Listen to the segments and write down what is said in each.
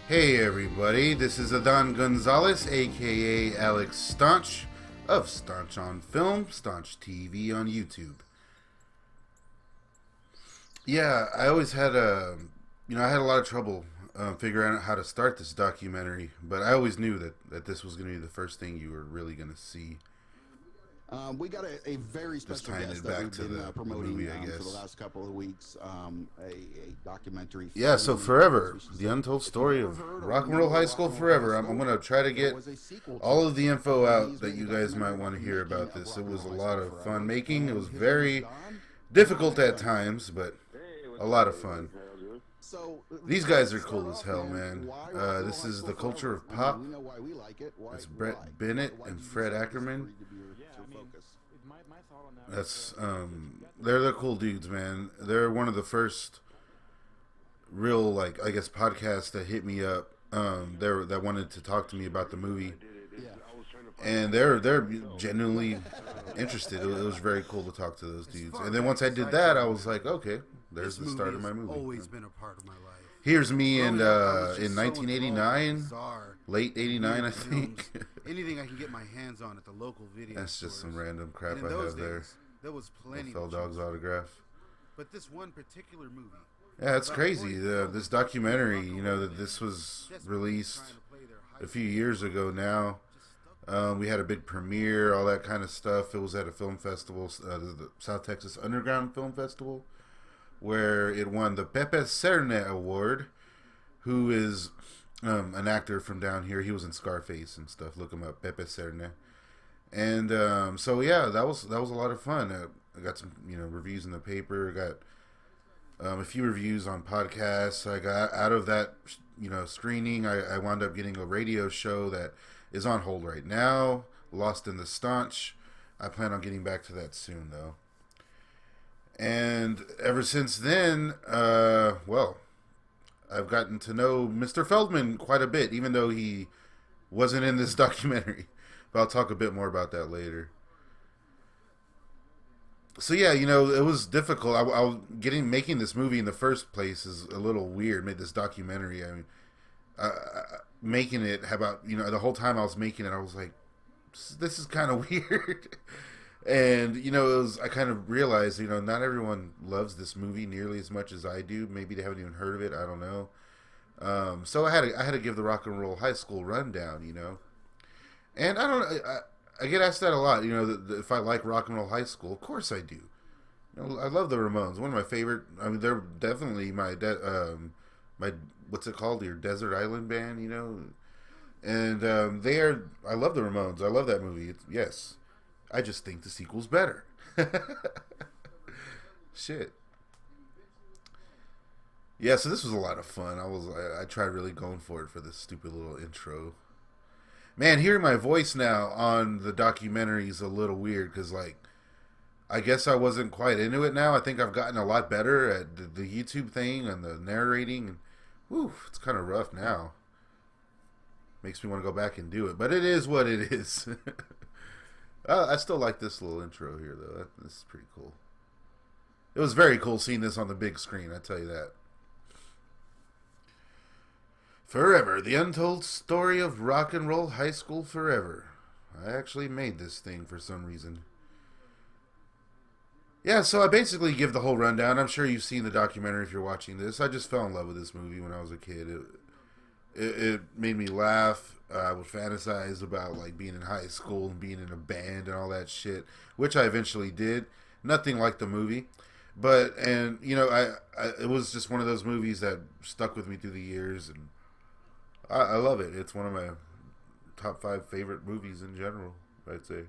Hey everybody, this is Adon Gonzalez, aka Alex Staunch, of Staunch on Film, Staunch TV on YouTube. Yeah, I always had I had a lot of trouble figuring out how to start this documentary, but I always knew that this was going to be the first thing you were really going to see. We got a very Just special tying guest it that back we've to been the promoting movie, I for the guess. last couple of weeks. A documentary. Yeah, so Forever, the untold If you've story never of heard or Rock and know Roll of High Rock School and Roll High Forever. I'm School, going to try to there get was a sequel to all it. of the info out Japanese that made a you guys might documentary want about to the hear making about of this. Rock It and was a Roll High lot School of Forever. fun making. It And was his name is very Don. difficult at And times, but Hey, a what's lot up, of everybody? fun. How y'all doing? So These guys are start cool as off, hell, man. Why Rock and Roll This High is School the culture Forever? of I mean, pop. we know why we like it. Why? That's Why? Brett Bennett Why and did you Fred decide this Ackerman. to be your focus? My thought on that That's was, they're cool dudes, man. They're one of the first real, like, I guess, podcasts that hit me up. That wanted to talk to me about the movie, Yeah. I was trying to find and they're genuinely interested. It was very cool to talk to those dudes. And then once I did that, I was like, okay, there's the start of my movie. Always been a part of my life. Here's me in Growing up, I was just in so 1989, enthralled with bizarre, late '89, I weird think. films. Anything I can get my hands on at the local video That's just some stores. random crap And in I those have there. days, there was A plenty. Fell to Dog's choose from. autograph. But this one particular movie. Yeah, it's about crazy. Corey Feldman This and documentary, rock and you know, roll that band this was desperately released trying to play their high a few school years ago now. just stuck We had a big premiere, all that kind of stuff. It was at a film festival, the South Texas Underground Film Festival, where it won the Pepe Cerne Award, who is an actor from down here. He was in Scarface and stuff. Look him up, Pepe Cerne. And so yeah, that was a lot of fun. I got some reviews in the paper. Got a few reviews on podcasts. I got out of that screening. I wound up getting a radio show that is on hold right now. Lost in the Staunch. I plan on getting back to that soon though. And ever since then, I've gotten to know Mr. Feldman quite a bit, even though he wasn't in this documentary. But I'll talk a bit more about that later. So yeah, it was difficult. Making this movie in the first place is a little weird. Made this documentary. I mean, making it about the whole time I was making it, I was like, this is kind of weird. And I kind of realized not everyone loves this movie nearly as much as I do. Maybe they haven't even heard of it. I don't know. So I had to give the Rock and Roll High School rundown. And I don't. I get asked that a lot. If I like Rock and Roll High School, of course I do. I love the Ramones. One of my favorite. I mean, they're definitely my my what's it called? Your desert island band. And they are. I love the Ramones. I love that movie. Yes, I just think the sequel's better. Shit. Yeah, so this was a lot of fun. I tried really going for it for this stupid little intro. Man, hearing my voice now on the documentary is a little weird because, like, I guess I wasn't quite into it now. I think I've gotten a lot better at the YouTube thing and the narrating. And, whew, it's kind of rough now. Makes me want to go back and do it. But it is what it is. I still like this little intro here, though. This is pretty cool. It was very cool seeing this on the big screen, I tell you that. Forever, the untold story of Rock and Roll High School Forever. I actually made this thing for some reason. Yeah, so I basically give the whole rundown. I'm sure you've seen the documentary if you're watching this. I just fell in love with this movie when I was a kid. It made me laugh. I would fantasize about like being in high school and being in a band and all that shit, which I eventually did. Nothing like the movie. But, and, it was just one of those movies that stuck with me through the years, and I love it. It's one of my top 5 favorite movies in general, I'd say.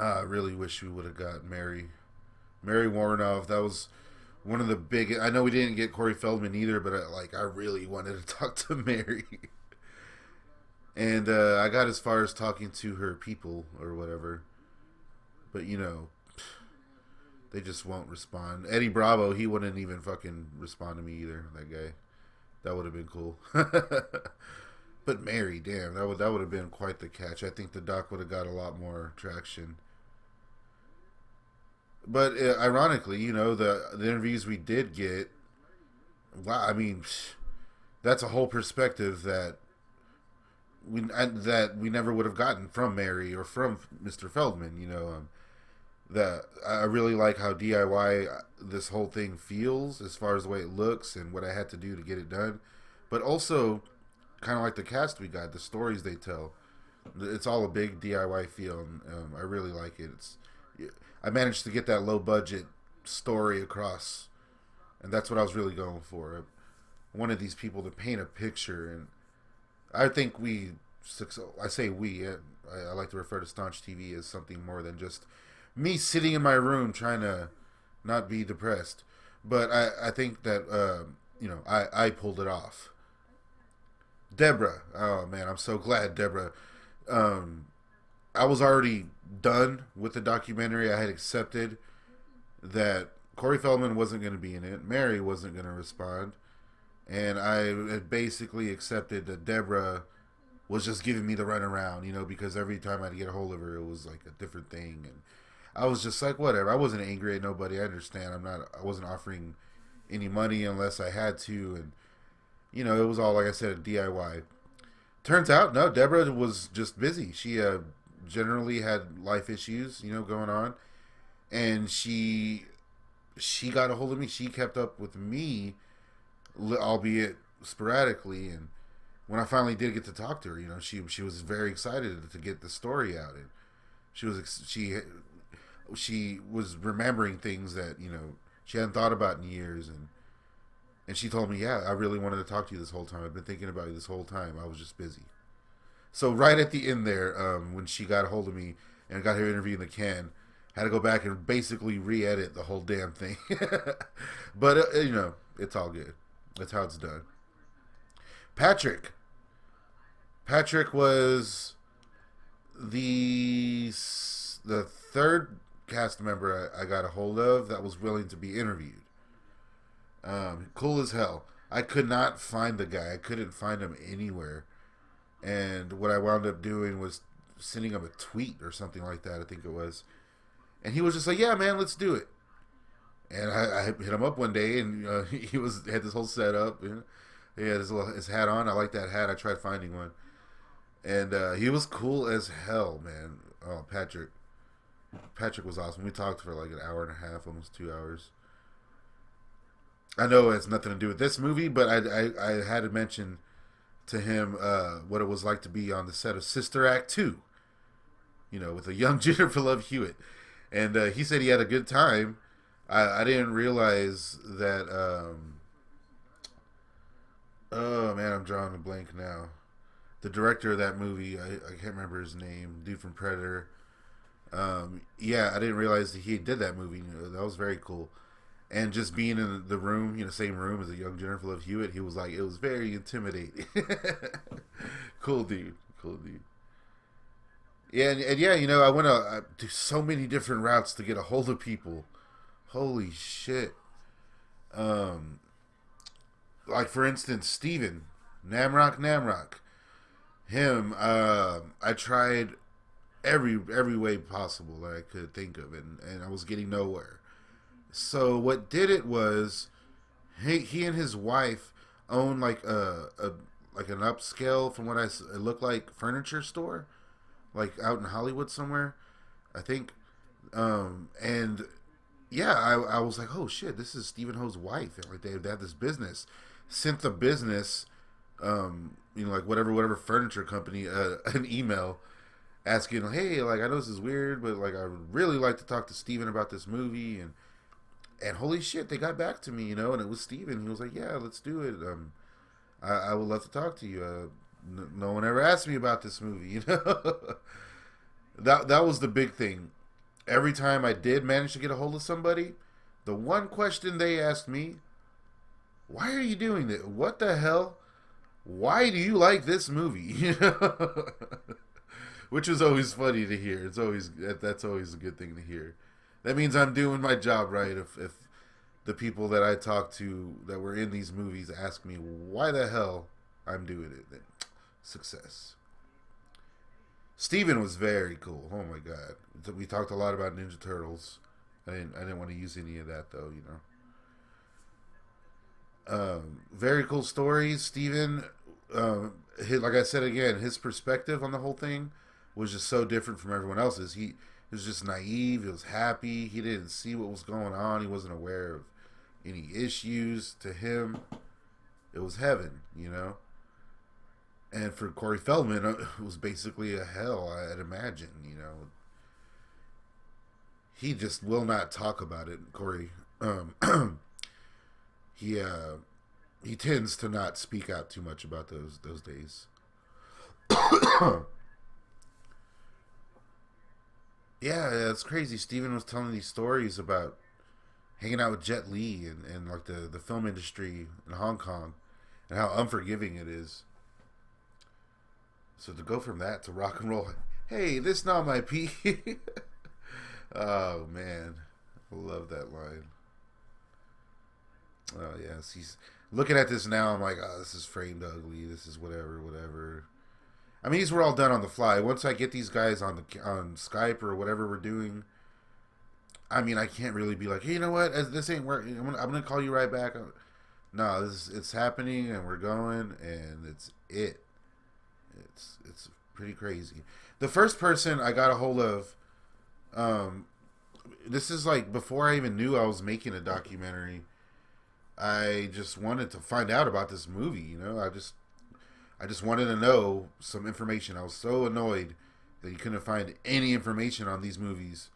I really wish we would have got Mary Warnoff. That was one of the big. I know we didn't get Corey Feldman either, but I really wanted to talk to Mary. And I got as far as talking to her people or whatever. But, they just won't respond. Eddie Bravo, he wouldn't even fucking respond to me either, that guy. That would have been cool. But Mary, damn, that would have been quite the catch. I think the doc would have got a lot more traction. But ironically, the interviews we did get, wow, I mean, that's a whole perspective that we never would have gotten from Mary or from Mr. Feldman. That I really like how DIY this whole thing feels as far as the way it looks and what I had to do to get it done, but also kind of like the cast we got, the stories they tell. It's all a big DIY feel, and I really like it. I managed to get that low budget story across, and that's what I was really going for. I wanted these people to paint a picture, and I think I say we, I like to refer to Staunch TV as something more than just me sitting in my room trying to not be depressed. But I think that, I pulled it off. Deborah, oh man, I'm so glad, Deborah. I was already done with the documentary. I had accepted that Corey Feldman wasn't going to be in it. Mary wasn't going to respond. And I had basically accepted that Deborah was just giving me the runaround, because every time I'd get a hold of her, it was like a different thing. And I was just like, whatever. I wasn't angry at nobody. I understand. I wasn't offering any money unless I had to. And, it was all, like I said, a DIY. Turns out, no, Deborah was just busy. She generally had life issues, going on. And she got a hold of me. She kept up with me, albeit sporadically. And when I finally did get to talk to her, she was very excited to get the story out. And she was remembering things that, she hadn't thought about in years. And she told me, yeah, I really wanted to talk to you this whole time. I've been thinking about you this whole time. I was just busy. So right at the end there, when she got a hold of me and got her interview in the can, had to go back and basically re-edit the whole damn thing. But, it's all good. That's how it's done. Patrick was the third cast member I got a hold of that was willing to be interviewed. Cool as hell. I could not find the guy. I couldn't find him anywhere. And what I wound up doing was sending him a tweet or something like that, I think it was. And he was just like, yeah, man, let's do it. And I hit him up one day, and he had this whole setup. He had his hat on. I like that hat. I tried finding one. And he was cool as hell, man. Oh, Patrick was awesome. We talked for like an hour and a half, almost 2 hours. I know it has nothing to do with this movie, but I had to mention to him what it was like to be on the set of Sister Act 2, with a young Jennifer Love Hewitt. And he said he had a good time. I didn't realize that, oh man, I'm drawing a blank now. The director of that movie, I can't remember his name, dude from Predator. Yeah, I didn't realize that he did that movie. That was very cool. And just being in the room, same room as a young Jennifer Love Hewitt, he was like, it was very intimidating. Cool dude. Yeah, and yeah, I went to so many different routes to get a hold of people. Holy shit. Like, for instance, Steven, Namrock. Him, I tried every way possible that I could think of, and I was getting nowhere. So what did it was, he and his wife own like like an upscale, from what it looked like, furniture store, like out in Hollywood somewhere, I think. And yeah, I was like, oh shit, this is Stephen Ho's wife, and like they had this business, sent the business, like whatever furniture company, an email asking, hey, like I know this is weird, but like I would really like to talk to Steven about this movie. And holy shit, they got back to me, and it was Steven. He was like, yeah, let's do it. I would love to talk to you. No one ever asked me about this movie, That was the big thing. Every time I did manage to get a hold of somebody, the one question they asked me, why are you doing this? What the hell? Why do you like this movie? Which is always funny to hear. That's always a good thing to hear. That means I'm doing my job right if the people that I talk to that were in these movies ask me why the hell I'm doing it. Then success. Steven was very cool. Oh my god. We talked a lot about Ninja Turtles. I didn't want to use any of that though, Very cool stories. Steven, like I said again, his perspective on the whole thing was just so different from everyone else's. He was just naive. He was happy. He didn't see what was going on. He wasn't aware of any issues. To him, it was heaven, you know. And for Corey Feldman, it was basically a hell, I'd imagine, you know. He just will not talk about it, Corey. He he tends to not speak out too much about those days. Yeah, it's crazy. Steven was telling these stories about hanging out with Jet Li and like the film industry in Hong Kong and how unforgiving it is. So to go from that to rock and roll, hey, this not my pee. Oh man, I love that line. Oh yes, he's looking at this now. I'm like, oh, this is framed ugly. This is whatever. I mean, these were all done on the fly. Once I get these guys on Skype or whatever we're doing, I mean, I can't really be like, hey, you know what? This ain't working. I'm gonna call you right back. No, it's happening, and we're going, and it's. It's pretty crazy. The first person I got a hold of, this is like before I even knew I was making a documentary. I just wanted to find out about this movie. You know, I just wanted to know some information. I was so annoyed that you couldn't find any information on these movies.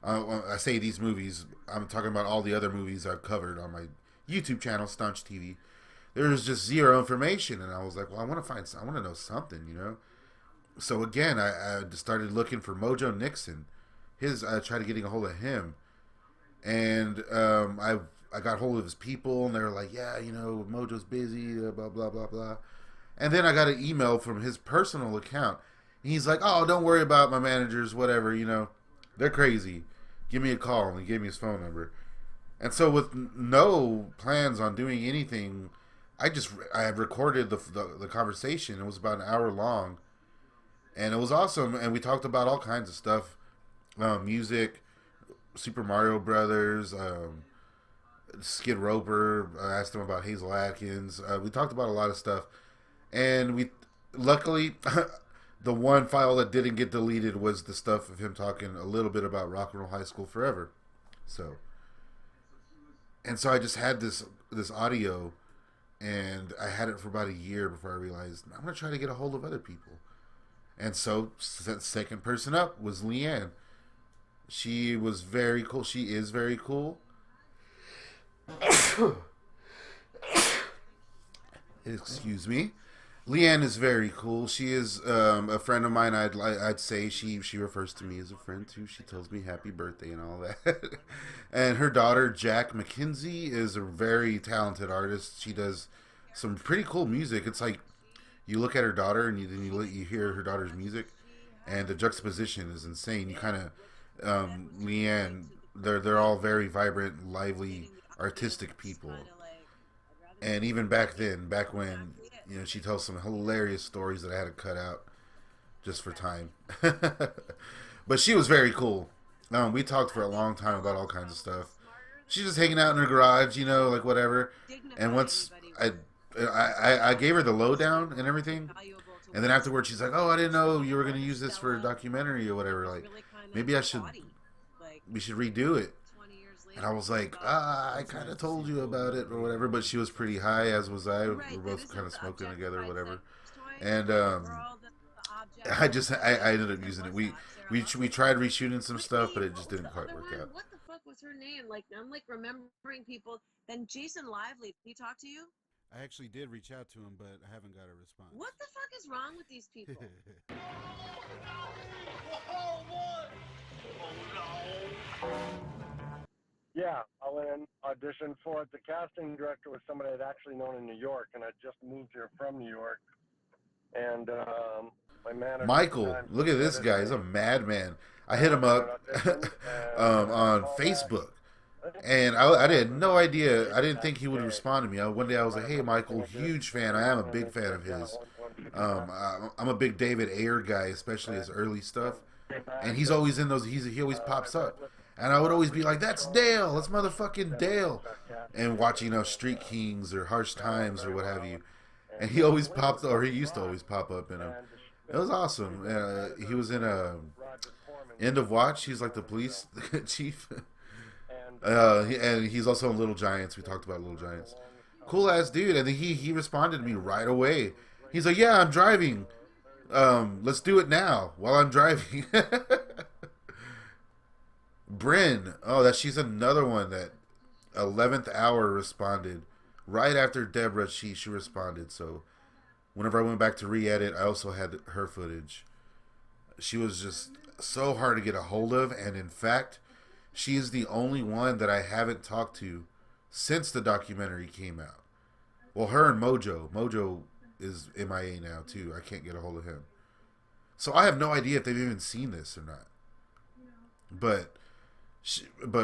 I say these movies, I'm talking about all the other movies I've covered on my YouTube channel, Staunch TV. There was just zero information, and I was like, well, I want to know something, you know? So again, I just started looking for Mojo Nixon. I tried getting a hold of him, and I got hold of his people, and they were like, yeah, you know, Mojo's busy, blah, blah, blah, blah. And then I got an email from his personal account. And he's like, oh, don't worry about my managers, whatever, you know. They're crazy. Give me a call. And he gave me his phone number. And so with no plans on doing anything, I recorded the conversation. It was about an hour long. And it was awesome. And we talked about all kinds of stuff. Music, Super Mario Brothers, Skid Roper. I asked him about Hazel Atkins. We talked about a lot of stuff. And we, luckily, the one file that didn't get deleted was the stuff of him talking a little bit about Rock and Roll High School Forever. So I just had this audio, and I had it for about a year before I realized I'm gonna try to get a hold of other people. And so that second person up was Leanne. She was very cool. She is very cool. Excuse me. Leanne is very cool. She is a friend of mine. I'd say she refers to me as a friend too. She tells me happy birthday and all that. And her daughter Jack McKenzie is a very talented artist. She does some pretty cool music. It's like you look at her daughter and you hear her daughter's music, and the juxtaposition is insane. You kind of Leanne. They're all very vibrant, lively, artistic people. And even back when, you know, she tells some hilarious stories that I had to cut out just for time. But she was very cool. We talked for a long time about all kinds of stuff. She's just hanging out in her garage, you know, like whatever. And once I gave her the lowdown and everything, and then afterwards she's like, "Oh, I didn't know you were going to use this for a documentary or whatever. Like, maybe we should redo it." And I was like, I kind of told you about it or whatever, but she was pretty high, as was I. We were both kind of smoking together or whatever. And I ended up using it. We tried reshooting some stuff, but it just didn't quite work out. What the fuck was her name? Like, I'm like remembering people. Then Jason Lively, he talked to you? I actually did reach out to him, but I haven't got a response. What the fuck is wrong with these people? Yeah, I went and auditioned for it. The casting director was somebody I'd actually known in New York, and I just moved here from New York. And my manager... Michael, look at this guy. He's a madman. I hit him up on Facebook. And I had no idea. I didn't think he would respond to me. One day I was like, hey, Michael, huge fan. I am a big fan of his. I'm a big David Ayer guy, especially his early stuff. And he's always in those. He always pops up. And I would always be like, "That's Dale. That's motherfucking Dale." And watching, Street Kings or Harsh Times or what have you. And he always popped, or he used to always pop up in them. It was awesome. He was in End of Watch. He's like the police chief. And he's also in Little Giants. We talked about Little Giants. Cool ass dude. And then he responded to me right away. He's like, "Yeah, I'm driving. Let's do it now while I'm driving." Bryn. Oh, she's another one that 11th hour responded right after Deborah. She responded. So whenever I went back to re-edit, I also had her footage. She was just so hard to get a hold of, and in fact, she is the only one that I haven't talked to since the documentary came out. Well, her and Mojo. Mojo is MIA now too. I can't get a hold of him. So I have no idea if they've even seen this or not. But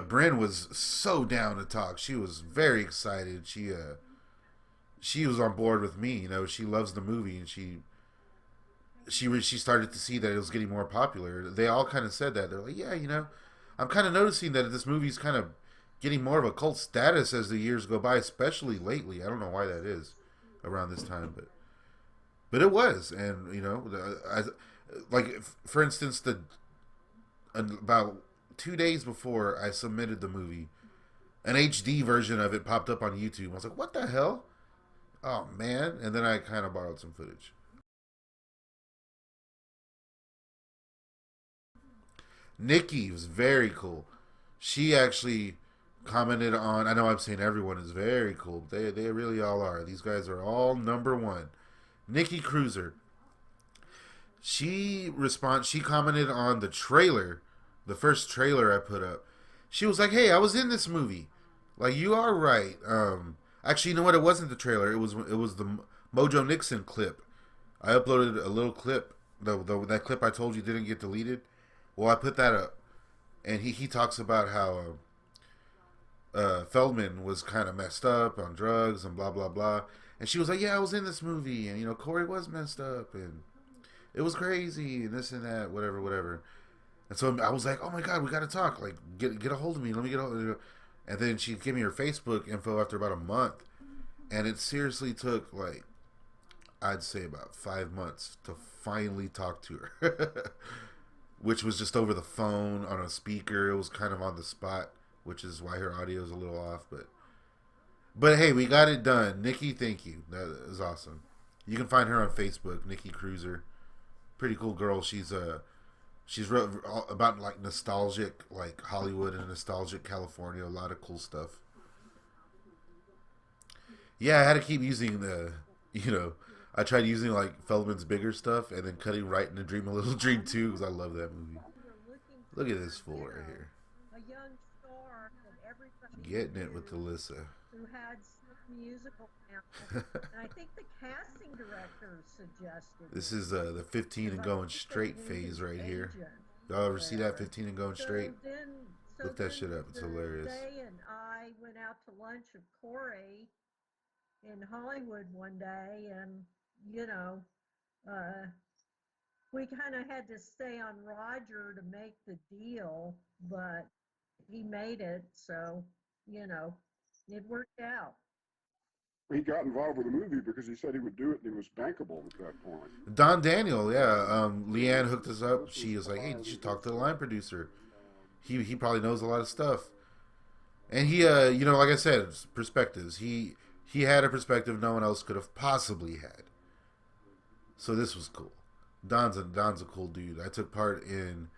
Bryn was so down to talk. She was very excited. She was on board with me. She loves the movie, and she started to see that it was getting more popular. They all kind of said that. They're like, "Yeah, I'm kind of noticing that this movie's kind of getting more of a cult status as the years go by, especially lately. I don't know why that is around this time, but it was." And for instance, about 2 days before I submitted the movie, an HD version of it popped up on YouTube. I was like, "What the hell? Oh man!" And then I kind of borrowed some footage. Nikki was very cool. She actually commented on. I know I'm saying everyone is very cool, but they really all are. These guys are all number one. Nikki Cruiser. She commented on the trailer, the first trailer I put up. She was like, "Hey, I was in this movie. Like, you are right." Actually, you know what? It wasn't the trailer. It was the Mojo Nixon clip. I uploaded a little clip. That clip I told you didn't get deleted. Well, I put that up, and he talks about how Feldman was kind of messed up on drugs and blah blah blah. And she was like, "Yeah, I was in this movie, and Corey was messed up, and it was crazy, and this and that, whatever." And so I was like, "Oh my god, we got to talk. Like, get a hold of me. Let me get a hold of you." And then she gave me her Facebook info after about a month, and it seriously took I'd say about 5 months to finally talk to her. Which was just over the phone on a speaker. It was kind of on the spot, which is why her audio is a little off. But hey, we got it done. Nikki, thank you. That is awesome. You can find her on Facebook, Nikki Cruiser. Pretty cool girl. She's wrote about nostalgic Hollywood and nostalgic California. A lot of cool stuff. Yeah, I had to keep using I tried using Feldman's bigger stuff and then cutting right into Dream a Little Dream 2 because I love that movie. Look at this fool right here. A young star that everybody Getting it with Alyssa. who had some musical talent. And I think the casting director suggested This is the 15 and going straight phase right here. Y'all ever see that 15 and going straight? Look that shit up. It's hilarious. Day and I went out to lunch with Corey in Hollywood one day, and we kind of had to stay on Roger to make the deal, but he made it, so it worked out. He got involved with the movie because he said he would do it, and he was bankable at that point. Don Daniel, yeah. Leanne hooked us up. She was like, "Hey, you should talk to the line producer. He probably knows a lot of stuff." And he, like I said, perspectives. He had a perspective no one else could have possibly had. So this was cool. Don's a cool dude. I took part in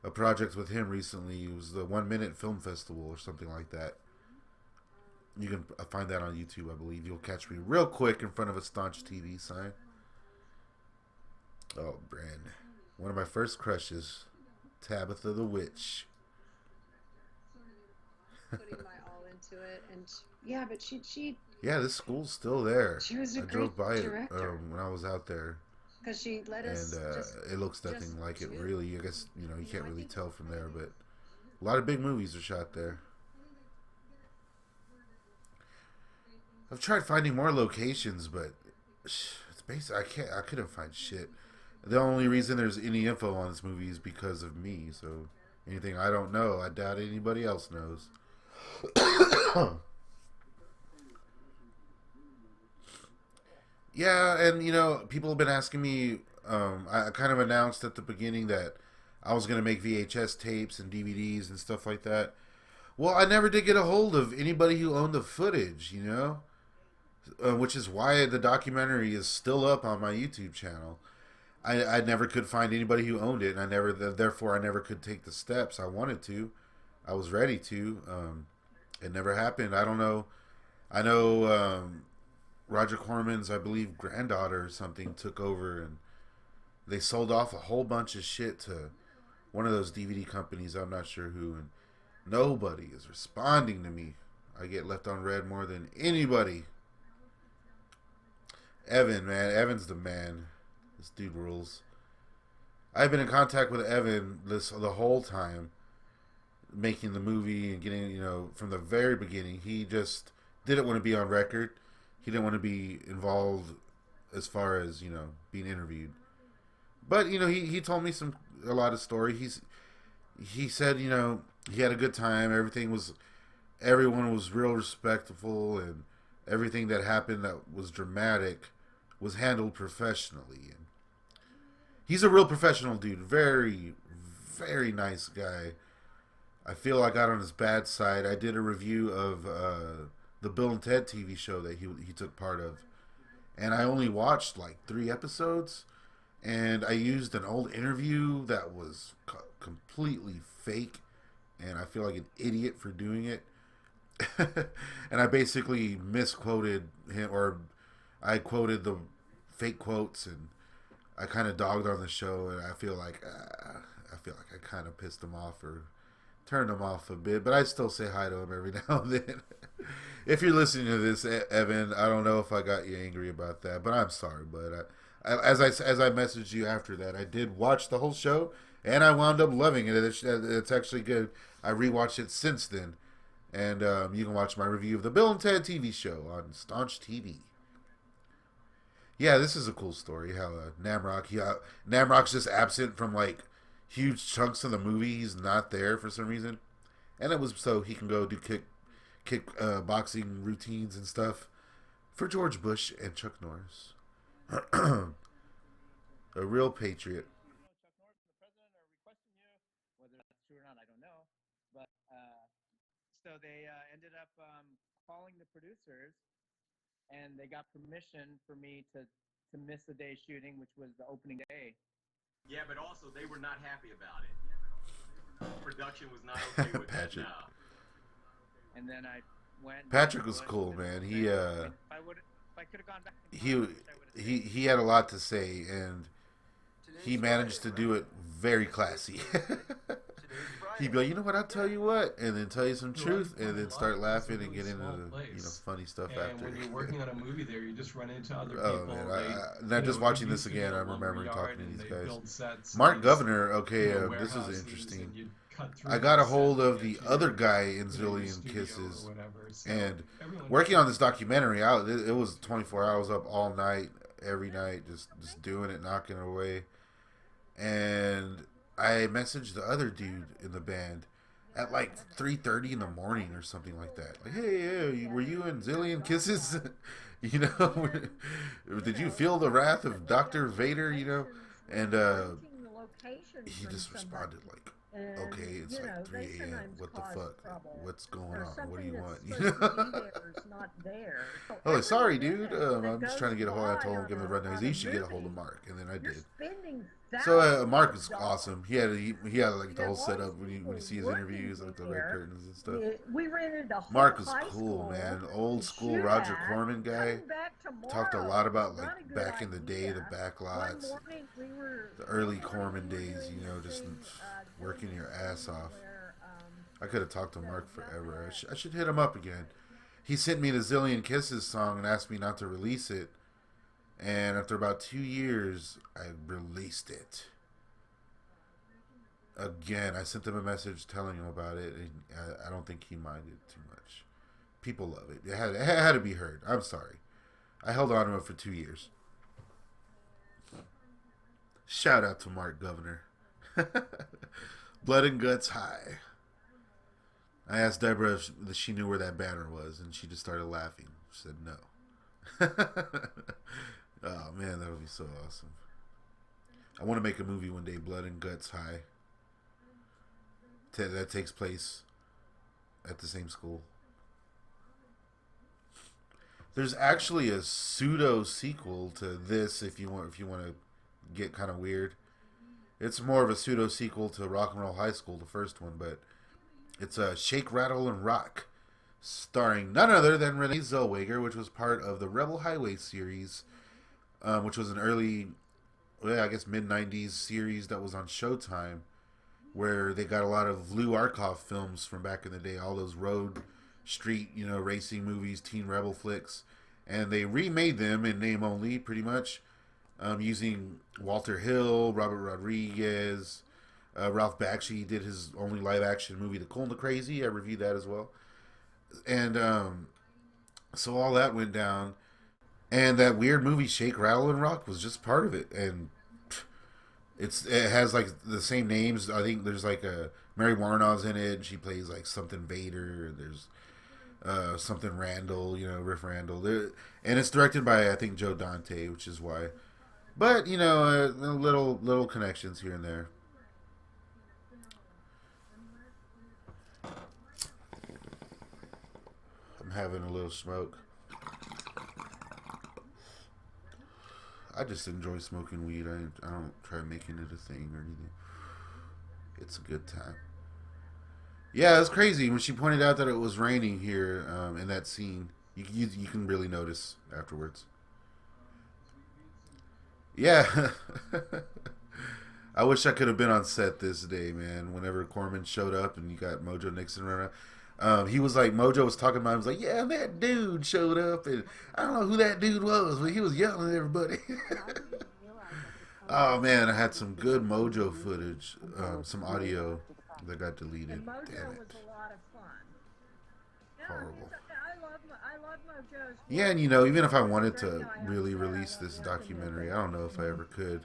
a project with him recently. It was the 1 Minute Film Festival or something like that. You can find that on YouTube, I believe. You'll catch me real quick in front of a staunch TV sign. Oh, Bran. One of my first crushes, Tabitha the Witch. Putting my all into it, and yeah, but she Yeah, this school's still there. She was a I drove great by director. it when I was out there. because she let us And just it looks nothing just like it do. really. I guess, you can't I really think tell from there, but a lot of big movies are shot there. I've tried finding more locations, but it's basically I couldn't find shit. The only reason there's any info on this movie is because of me, so Anything I don't know, I doubt anybody else knows. Yeah, and people have been asking me. I kind of announced at the beginning that I was going to make VHS tapes and DVDs and stuff like that. Well, I never did get a hold of anybody who owned the footage, which is why the documentary is still up on my YouTube channel. I never could find anybody who owned it, and therefore I never could take the steps I wanted to. I was ready to. It never happened. I don't know. I know Roger Corman's, I believe, granddaughter or something took over, and they sold off a whole bunch of shit to one of those DVD companies. I'm not sure who, and nobody is responding to me. I get left on red more than anybody. Evan, man. Evan's the man. This dude rules. I've been in contact with Evan the whole time, making the movie and getting, from the very beginning. He just didn't want to be on record. He didn't want to be involved as far as, being interviewed. But, he told me a lot of story. He said, he had a good time. Everyone was real respectful, and everything that happened that was dramatic was handled professionally. And he's a real professional dude. Very, very nice guy. I feel I got on his bad side. I did a review of the Bill and Ted TV show that he took part of. And I only watched like 3 episodes. And I used an old interview that was completely fake. And I feel like an idiot for doing it. And I basically misquoted him, or I quoted the fake quotes, and I kind of dogged on the show. And I feel like I kind of pissed him off or turned him off a bit. But I still say hi to him every now and then. If you're listening to this, Evan, I don't know if I got you angry about that, but I'm sorry. But as I messaged you after that, I did watch the whole show, and I wound up loving it. It's actually good. I rewatched it since then, and you can watch my review of the Bill and Ted TV show on Staunch TV. Yeah, this is a cool story. How Namrock's just absent from like huge chunks of the movie. He's not there for some reason, and it was so he can go do kick boxing routines and stuff for George Bush and Chuck Norris. A real patriot. Chuck Norris and the president are requesting you. Whether that's true or not, I don't know. But so they ended up calling the producers, and they got permission for me to miss the day's shooting, which was the opening day. Yeah, but also they were not happy about it. Production was not okay with that now. And then I went. Patrick was cool, man. He if I could have gone back. he had a lot to say, and he managed to do it very classy. He'd be like, you know what, I'll tell you what, and then tell you some truth, and then start laughing and get into funny stuff and after. when you're working on a movie there, you just run into other Oh people. man, just watching this again, I remember talking to these guys. Mark Governor, okay, this is interesting. I got a hold of the other guy in Zillion Kisses, and working on this documentary, it was 24 hours up all night, every night, just doing it, knocking it away. And I messaged the other dude in the band at like 3:30 in the morning or something like that. Like, hey, were you in Zillion Kisses? Did you feel the wrath of Dr. Vader? And he just responded like, okay, it's like 3 a.m. What the fuck? What's going on? What do you want? Oh, sorry, dude. I'm just trying to get a hold. I told him, give him the rundown. You should get a hold of Mark, and then I did. So Mark is awesome. He had like the whole setup when you see his interviews, like the red curtains and stuff. Mark was cool, man. Old school Roger Corman guy. Talked a lot about like back in the day, the backlots, the early Corman days. Just working your ass off. I could have talked to Mark forever. I should hit him up again. He sent me the Zillion Kisses song and asked me not to release it. And after about 2 years, I released it. Again, I sent him a message telling him about it, and I don't think he minded too much. People love it. It had to be heard. I'm sorry. I held on to it for 2 years. Shout out to Mark Governor. Blood and Guts High. I asked Deborah if she knew where that banner was, and she just started laughing. She said no. Oh man, that would be so awesome. I want to make a movie one day, Blood and Guts High, that takes place at the same school. There's actually a pseudo sequel to this. If you want to get kind of weird, it's more of a pseudo sequel to Rock and Roll High School, the first one, but it's a Shake, Rattle, and Rock, starring none other than Renee Zellweger, which was part of the Rebel Highway series, which was an early, well, I guess mid-90s series that was on Showtime, where they got a lot of Lou Arkoff films from back in the day, all those road, street, racing movies, teen rebel flicks, and they remade them in name only, pretty much, using Walter Hill, Robert Rodriguez, Ralph Bakshi did his only live-action movie, The Cool and the Crazy. I reviewed that as well. And so all that went down. And that weird movie, Shake, Rattle, and Rock, was just part of it. And it has, like, the same names. I think there's, like, Mary Warnow's in it. And she plays, like, something Vader. There's something Randall, Riff Randall. And it's directed by, I think, Joe Dante, which is why. But, little connections here and there. I'm having a little smoke. I just enjoy smoking weed. I don't try making it a thing or anything. It's a good time. Yeah, it's crazy. When she pointed out that it was raining here in that scene, you can really notice afterwards. Yeah. I wish I could have been on set this day, man. Whenever Corman showed up and you got Mojo Nixon running around. He was like, Mojo was talking about him. He was like, yeah, that dude showed up. And I don't know who that dude was, but he was yelling at everybody. Oh, man, I had some good Mojo footage, some audio that got deleted. And Mojo Damn it. was a lot of fun. Yeah, Horrible. I love Mojo's. Yeah, and even if I wanted to really release this documentary, I don't know if I ever could.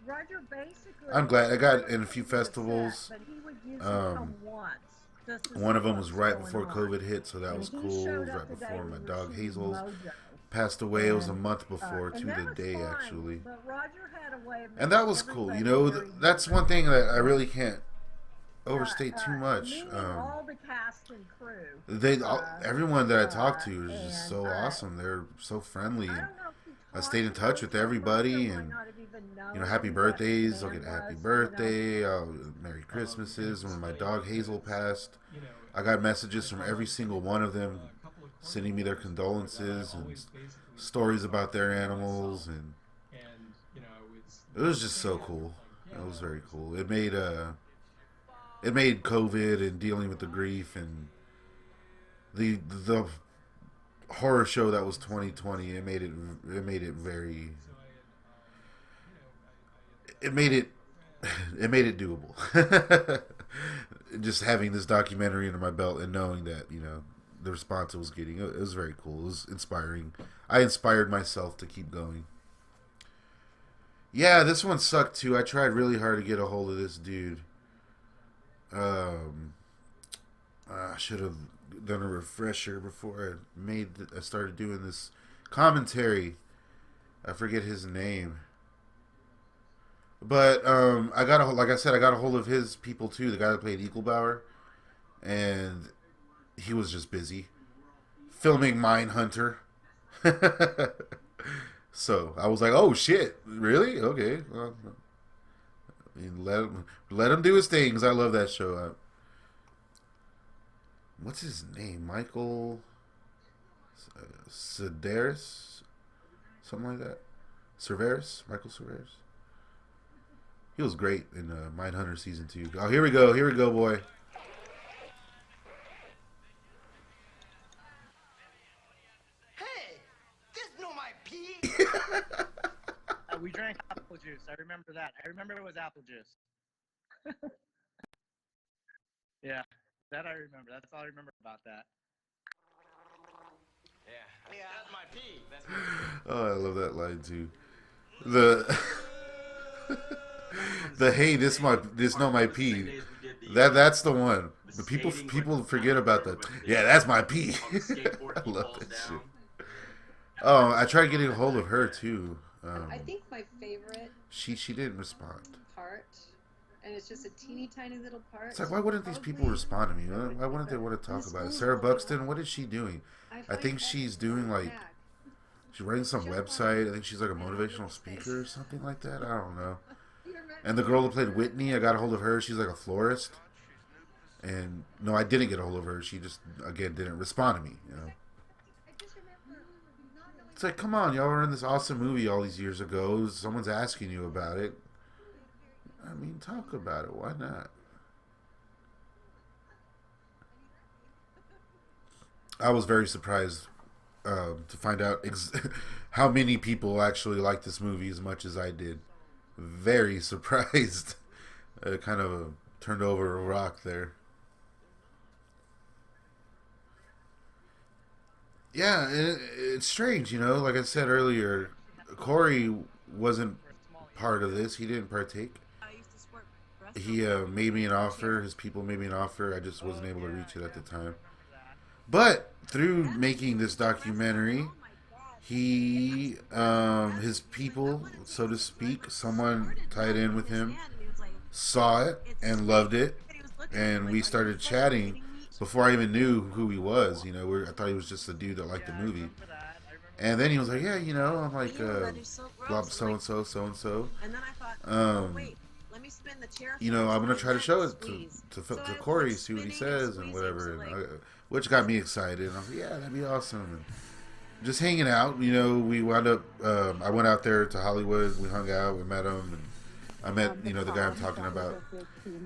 Roger basically. I'm glad I got in a few festivals. But he would usually come once. One of them was right before COVID hit, so that was cool. Right before my dog Hazel's passed away. It was a month before, to the day, actually. But Roger had a way of and that was cool. That's one thing that I really can't overstate too much. All the cast and crew. Everyone that I talked to is just so awesome. They're so friendly. And I stayed in touch with everybody, and happy birthdays. I'll get a happy birthday. Merry Christmases. When my dog Hazel passed, I got messages from every single one of them, sending me their condolences and stories about their animals, and it was just so cool. It was very cool. It made COVID and dealing with the grief and the horror show that was 2020. It made it doable. Just having this documentary under my belt and knowing that the response it was getting, it was very cool. It was inspiring. I inspired myself to keep going. Yeah, this one sucked too. I tried really hard to get a hold of this dude. I should have done a refresher before I started doing this commentary. I forget his name. But I got a hold of his people too. The guy that played Eaglebauer, and he was just busy filming Mindhunter. So I was like, "Oh shit, really? Okay." Well, I mean, let him do his thing, 'cause I love that show. What's his name? Michael Sedaris, something like that. Michael Cerveris. He was great in Mindhunter season 2. Oh, here we go, boy. Hey, this no my pee. We drank apple juice. I remember that. I remember it was apple juice. Yeah, that I remember. That's all I remember about that. Yeah, that's my pee. That's my pee. Oh, I love that line too. The hey, this not my pee. That's the one. The people forget about that. Yeah, that's my pee. I love that shit. Oh, I tried getting a hold of her too. I think my favorite She didn't respond. part, and it's just a teeny tiny little part. It's like, why wouldn't these people respond to me? Why wouldn't they want to talk about it? Sarah Buxton, what is she doing? I think she's doing like, she's running some website. I think she's like a motivational speaker or something like that. I don't know. And the girl that played Whitney, I got a hold of her. She's like a florist. And no, I didn't get a hold of her. She just, again, didn't respond to me, you know. It's like, come on, y'all were in this awesome movie all these years ago. Someone's asking you about it. I mean, talk about it. Why not? I was very surprised to find out how many people actually like this movie as much as I did. Very surprised. Kind of turned over a rock there. Yeah, it's strange, you know. Like I said earlier, Corey wasn't part of this. He didn't partake. He made me an offer. His people made me an offer. I just wasn't able to reach it at the time. But through making this documentary, he, his people, so to speak, someone tied in with him, saw it and loved it, and we started chatting before I even knew who he was. You know, I thought he was just a dude that liked the movie. And then he was like, yeah, you know, I'm like, so-and-so, so-and-so. And then I thought, wait, let me spin the chair. You know, I'm going to try to show it to Corey, see what he says and whatever. And which got me excited. And I was like, yeah, that'd be awesome. And just hanging out, you know, we wound up, I went out there to Hollywood. We hung out, we met him. And I met, you know, the guy I'm talking about.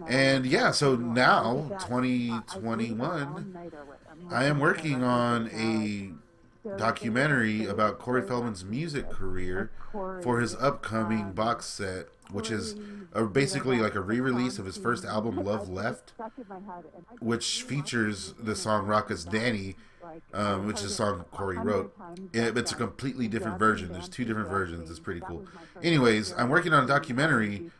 And yeah, so now, 2021, I am working on a documentary about Corey Feldman's music career for his upcoming box set, which is basically like a re-release of his first album, Love Left, which features the song Rocka's Danny, which is a song Corey wrote. It's a completely different version. There's two different versions. It's pretty cool. Anyways, I'm working on a documentary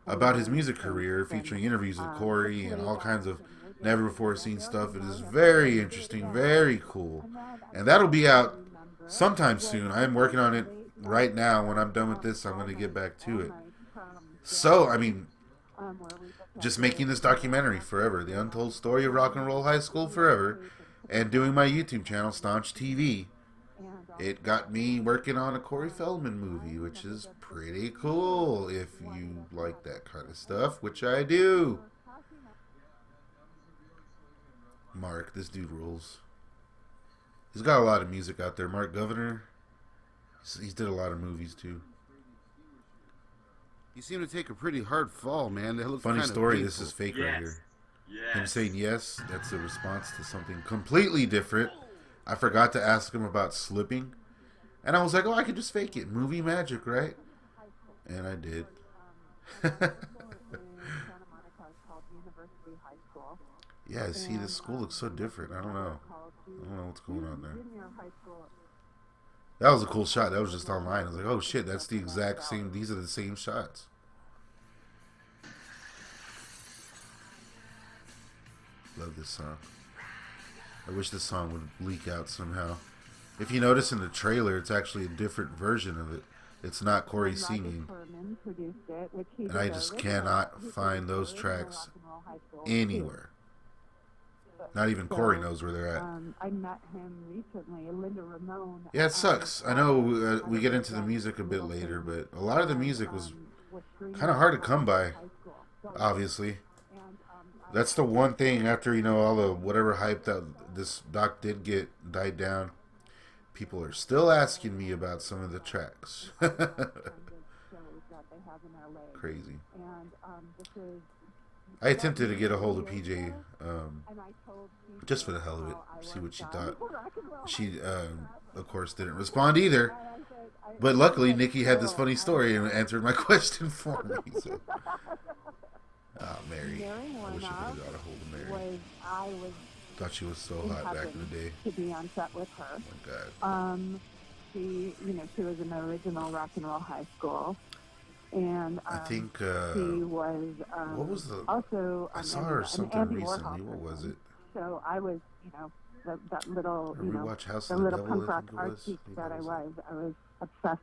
about his music career, featuring interviews with Corey and all kinds of never-before-seen stuff. It is very interesting, very cool. And that'll be out sometime soon. I'm working on it right now. When I'm done with this, I'm going to get back to it. So, I mean, just making this documentary forever. The untold story of rock and roll high school forever. And doing my YouTube channel, Staunch TV. It got me working on a Corey Feldman movie, which is pretty cool if you like that kind of stuff, which I do. Mark, this dude rules. He's got a lot of music out there. Mark Governor, he's did a lot of movies too. You seem to take a pretty hard fall, man. That looks funny kind story. of This is fake right here. Yes. Him saying yes, that's a response to something completely different. I forgot to ask him about slipping. And I was like, oh, I could just fake it. Movie magic, right? And I did. Yeah, see, this school looks so different. I don't know. I don't know what's going on there. That was a cool shot. That was just online. I was like, oh, shit, that's the exact same. These are the same shots. Love this song. I wish this song would leak out somehow. If you notice in the trailer, it's actually a different version of it. It's not Corey singing. And I just cannot find those tracks anywhere. Not even Corey knows where they're at. I met him recently, Linda Ramone. Yeah, it sucks. I know we get into the music a bit later, but a lot of the music was kind of hard to come by, obviously. That's the one thing after, you know, all the whatever hype that this doc did get died down. People are still asking me about some of the tracks. Crazy. I attempted to get a hold of PJ just for the hell of it, see what she thought. She, of course, didn't respond either. But luckily, Nikki had this funny story and answered my question for me. So. Oh, Mary. I wish I could have got a hold of Mary. Thought she was so hot back in the day. To be on set with her. Oh my God. She was in the original Rock and Roll High School. And I think she was what was the? also I saw her an something Andy recently. Warhol What was person. it? So I was, that little, Or rewatch House the of the little Devil. punk I rock think it art was. geek that I it. was obsessed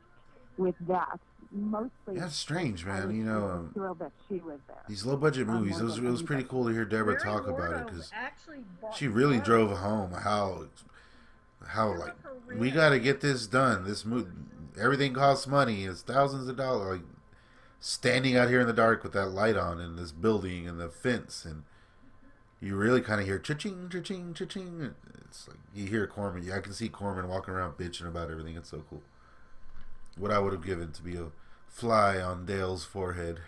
with that. Mostly. Yeah, it's strange, I man. was You know, thrilled that she was there. these low budget movies. More It than was pretty anybody. cool to hear Deborah Mary talk about it Wardo because actually she really borrowed drove home how two like of her we ribs. got to get this done. This everything costs money. It's thousands of dollars. Like standing out here in the dark with that light on in this building and the fence, and you really kind of hear cha-ching, cha-ching, cha-ching. It's like you hear Corman. I can see Corman walking around bitching about everything. It's so cool. What I would have given to be a fly on Dale's forehead.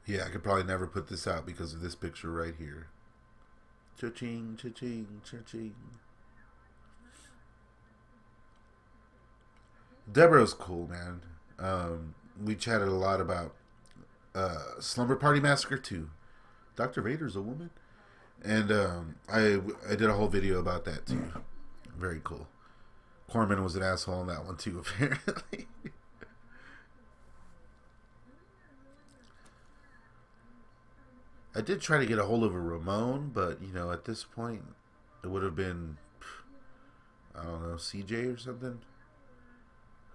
Yeah, I could probably never put this out because of this picture right here. Cha-ching, cha-ching, cha-ching. Deborah's cool, man. We chatted a lot about Slumber Party Massacre 2. Dr. Vader's a woman. And I did a whole video about that too. Very cool. Corman was an asshole in that one too, apparently. I did try to get a hold of a Ramon, but at this point, it would have been, I don't know, CJ or something.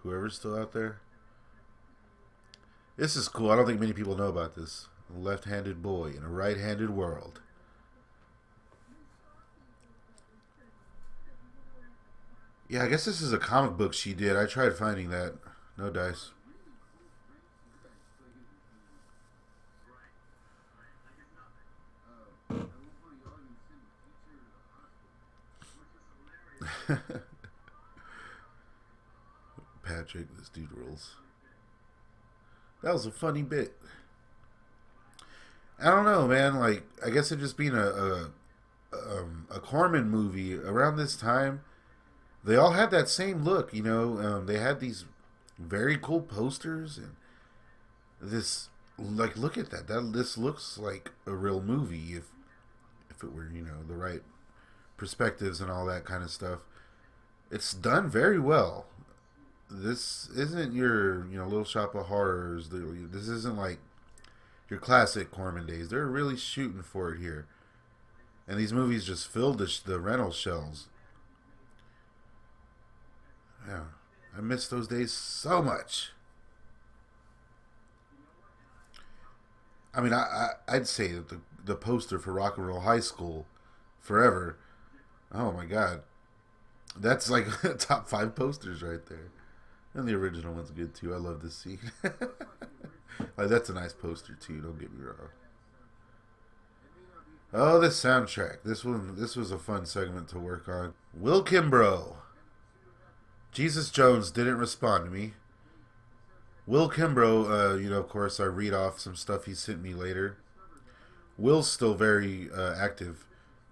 Whoever's still out there. This is cool. I don't think many people know about this. A left-handed boy in a right-handed world. Yeah, I guess this is a comic book she did. I tried finding that. No dice. Patrick, this dude rules. That was a funny bit. I don't know, man. Like, I guess it just being a Corman movie around this time, they all had that same look. They had these very cool posters and this. Like, look at that. This looks like a real movie if it were the right perspectives and all that kind of stuff. It's done very well. This isn't your Little Shop of Horrors. This isn't like your classic Corman days. They're really shooting for it here, and these movies just filled the rental shelves. Yeah, I miss those days so much. I mean, I'd say that the poster for Rock and Roll High School Forever. Oh my God, that's like top 5 posters right there. And the original one's good too. I love this scene. Like, that's a nice poster too. Don't get me wrong. Oh, this soundtrack. This was a fun segment to work on. Will Kimbrough. Jesus Jones didn't respond to me. Will Kimbrough, of course, I read off some stuff he sent me later. Will's still very active.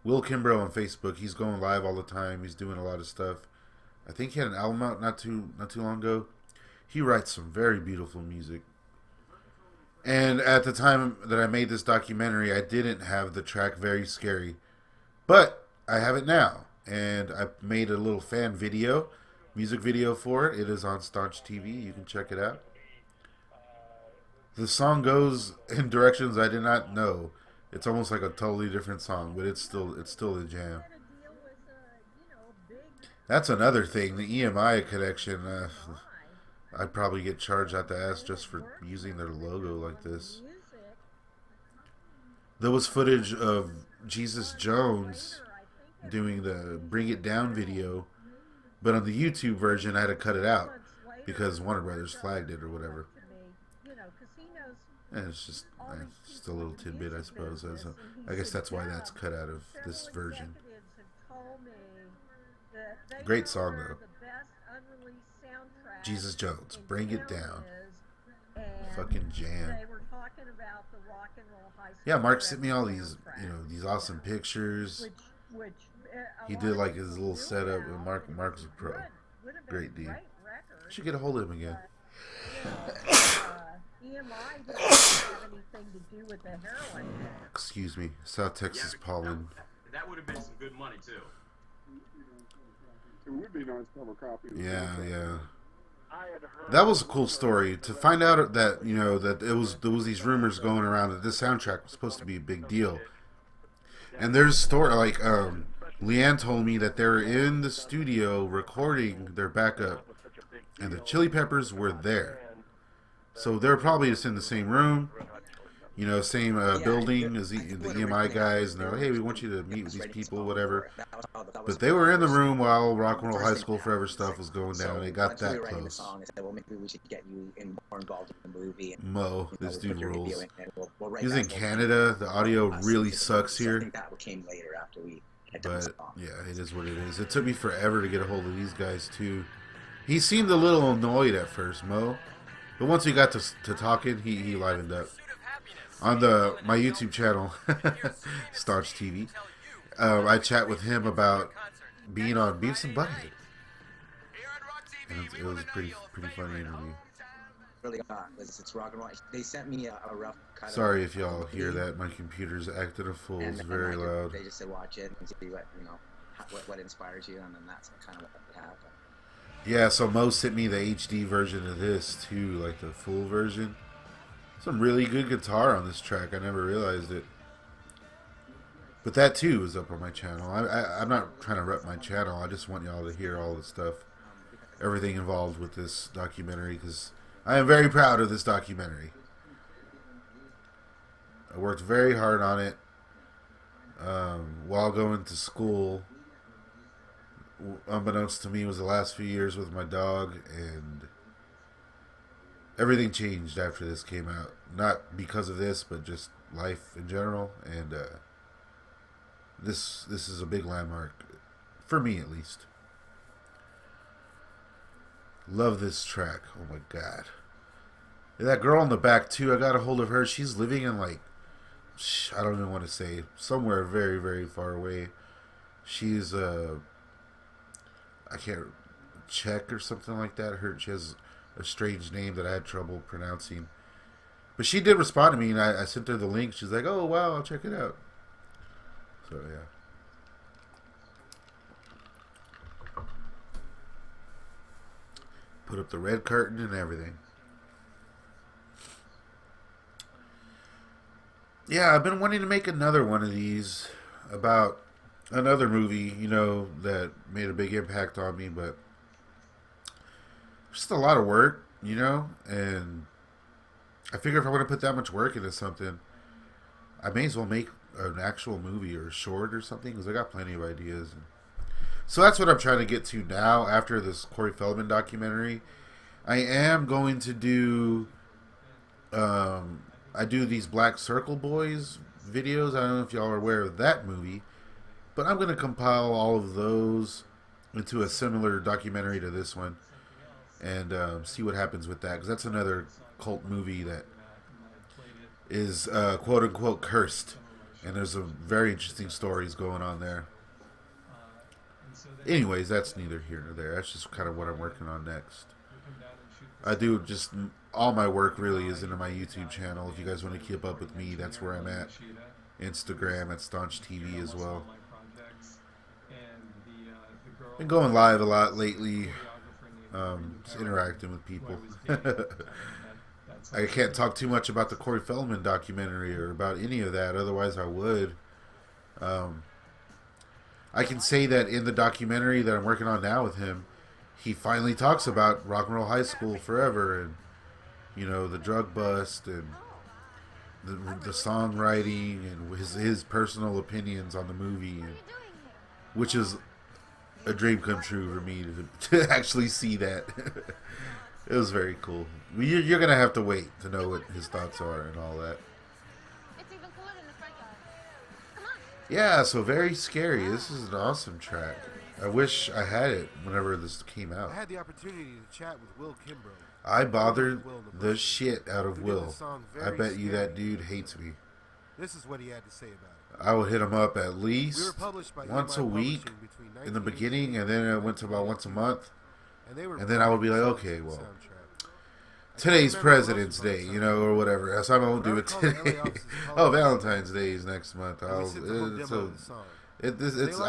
Will Kimbrough on Facebook. He's going live all the time. He's doing a lot of stuff. I think he had an album out not too long ago. He writes some very beautiful music. And at the time that I made this documentary, I didn't have the track Very Scary. But I have it now. And I made a little fan video, music video for it. It is on Staunch TV. You can check it out. The song goes in directions I did not know. It's almost like a totally different song, but it's still a jam. That's another thing, the EMI connection. I'd probably get charged out the ass just for using their logo like this. There was footage of Jesus Jones doing the Bring It Down video, but on the YouTube version I had to cut it out because Warner Brothers flagged it or whatever. And it's just a little tidbit, I suppose. I guess that's why that's cut out of this version. Great song though. Jesus Jones, Bring It Down. Fucking jam. Yeah, Mark sent me all these, these awesome pictures. He did like his little setup, and Mark's a pro. Great dude. Should get a hold of him again. EMI didn't have anything to do with the heroin. Excuse me, South Texas pollen. That would have been some good money too. It would be nice to have a copy. Yeah. That was a cool story to find out that that there was these rumors going around that this soundtrack was supposed to be a big deal. And there's story like Leanne told me that they're in the studio recording their backup, and the Chili Peppers were there. So they're probably just in the same room, same building as the EMI guys, and they're like, hey, we want you to meet with these people, whatever. But they were in the room while Rock and Roll High School Forever stuff was going down. They got that close. Mo, this dude rules. He's in Canada. The audio really sucks here. But yeah, it is what it is. It took me forever to get a hold of these guys too. He seemed a little annoyed at first, Mo, but once we got to talking, he livened up. On my YouTube channel, Staunch TV, I chat with him about being on Beavis and Butthead, and it was a pretty funny interview. It's rock and roll. They sent me a rough kind of. Sorry if y'all hear that. My computer's acting a fool. It's very loud. They just said watch it and see what inspires you, and then that's kind of what happened. Yeah, so Mo sent me the HD version of this too, like the full version. Some really good guitar on this track. I never realized it. But that too is up on my channel. I'm not trying to rep my channel. I just want y'all to hear all the stuff, everything involved with this documentary, because I am very proud of this documentary. I worked very hard on it while going to school. Unbeknownst to me, it was the last few years with my dog, and everything changed after this came out. Not because of this, but just life in general. And this is a big landmark, for me at least. Love this track. Oh my god. And that girl in the back too, I got a hold of her. She's living in I don't even want to say, somewhere very, very far away. She's I can't, Czech or something like that. She has a strange name that I had trouble pronouncing. But she did respond to me, and I sent her the link. She's like, oh, wow, I'll check it out. So, yeah. Put up the red curtain and everything. Yeah, I've been wanting to make another one of these about another movie, that made a big impact on me, but just a lot of work, and I figure if I want to put that much work into something, I may as well make an actual movie or a short or something, because I got plenty of ideas. So that's what I'm trying to get to now after this Corey Feldman documentary. I am going to do, I do these Black Circle Boys videos. I don't know if y'all are aware of that movie, but I'm going to compile all of those into a similar documentary to this one, and see what happens with that, because that's another cult movie that is quote-unquote cursed, and there's some very interesting stories going on there. Anyways, that's neither here nor there. That's just kind of what I'm working on next. I do just, all my work really is into my YouTube channel. If you guys want to keep up with me, that's where I'm at. Instagram at Staunch TV as well. Been going live a lot lately, just interacting with people. I can't talk too much about the Corey Feldman documentary or about any of that, otherwise I would. I can say that in the documentary that I'm working on now with him, he finally talks about Rock and Roll High School Forever, and the drug bust, and the songwriting, and his personal opinions on the movie, which is a dream come true for me to actually see that. It was very cool. You're gonna have to wait to know what his thoughts are and all that. Yeah, so very scary. This is an awesome track. I wish I had it whenever this came out. I had the opportunity to chat with Will Kimbrough. I bothered the shit out of Will. I bet you that dude hates me. This is what he had to say about it. I would hit him up at least once a week in the beginning, and then it went to about once a month. And then I would be like, okay, well, today's President's Day, you know, or whatever. So I won't do it today. Oh, Valentine's Day is next month. I'll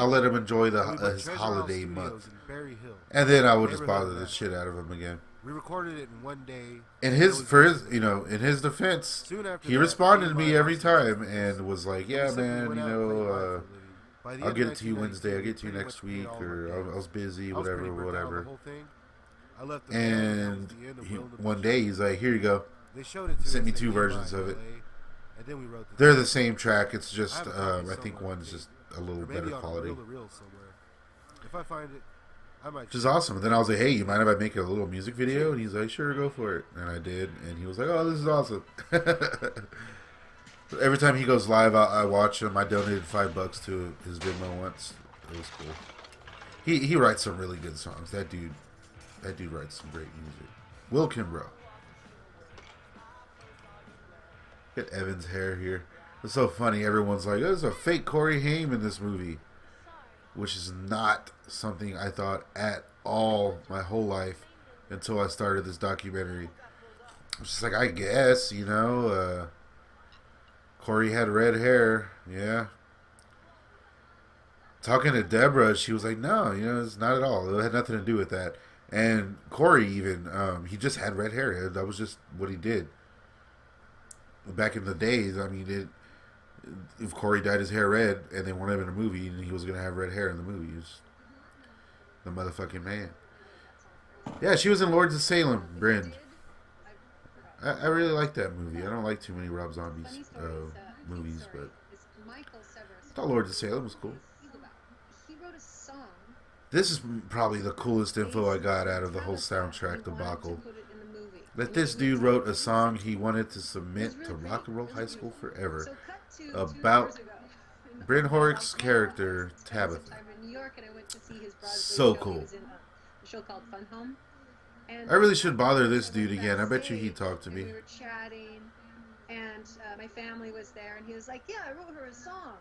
let him enjoy his holiday month, and then I will just bother the shit out of him again. We recorded it in one day. In his defense, he responded to me every time and was like, "Yeah, man, you know, I'll get it to you Wednesday. I'll get it to you next week, or I was busy, whatever." And one day he's like, "Here you go." Sent me 2 versions of it. They're the same track. It's just I think one's just a little better quality. If I find it, I might. Which is awesome. And then I was like, "Hey, you mind if I make a little music video?" And he's like, "Sure, go for it." And I did. And he was like, "Oh, this is awesome." Every time he goes live, I watch him. I donated $5 to his Venmo once. It was cool. He writes some really good songs. That dude writes some great music. Will Kimbrough. Get Evan's hair here. It's so funny. Everyone's like, "There's a fake Corey Haim in this movie," which is not something I thought at all my whole life until I started this documentary. It's just like, I guess, you know, Corey had red hair, yeah. Talking to Deborah, she was like, "No, you know, it's not at all. It had nothing to do with that." And Corey even, he just had red hair. That was just what he did. Back in the days, I mean, if Corey dyed his hair red and they wanted him in a movie and he was going to have red hair in the movie, he was the motherfucking man. Yeah, she was in Lords of Salem, Bryn. I really like that movie. I don't like too many Rob Zombie's movies, but I thought Lords of Salem was cool. This is probably the coolest info I got out of the whole soundtrack debacle. That this dude wrote a song he wanted to submit to Rock and Roll High School Forever about Bryn Horrick's character, Tabitha. So cool. I really should bother this dude again. I bet you he'd talk to me. We were chatting, and my family was there, and he was like, "Yeah, I wrote her a song."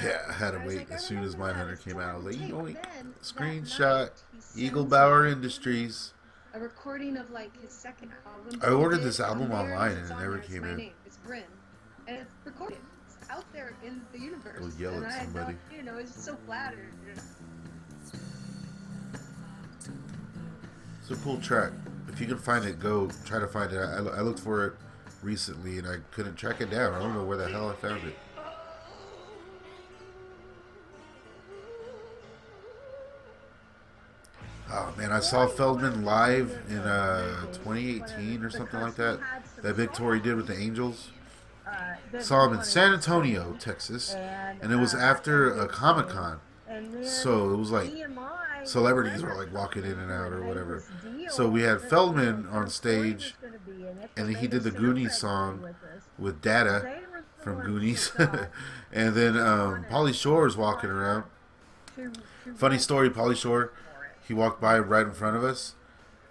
Yeah, I had to wait as soon as Mindhunter came out. I was like, yoink, screenshot, Eagle Bauer Industries. A recording of like his second album. I ordered this album online and it never came in. It's Bryn, and it's recorded. It's out there in the universe. Go yell at somebody. You know, it's so flattered. It's a cool track. If you can find it, go try to find it. I looked for it recently and I couldn't track it down. I don't know where the hell I found it. Oh man, I saw Feldman live in 2018 or something like that. That big tour he did with the Angels. Saw him in San Antonio, Texas, and it was after a Comic-Con. So it was like celebrities were like walking in and out or whatever. So we had Feldman on stage, and then he did the Goonies song with Data from Goonies, and then Pauly Shore's walking around. Funny story, Pauly Shore. He walked by right in front of us,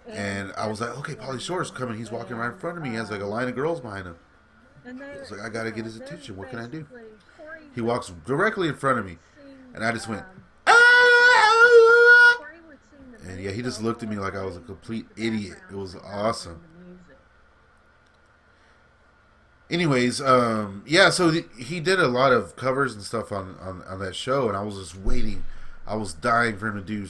and I was like, "Okay, Pauly Shore's coming. He's walking right in front of me. He has like a line of girls behind him." I was like, "I gotta get his attention. What can I do?" He walks directly in front of me, and I just went, "Ah!" And yeah, he just looked at me like I was a complete idiot. It was awesome. Anyways, yeah, so he did a lot of covers and stuff on that show, and I was just waiting. I was dying for him to do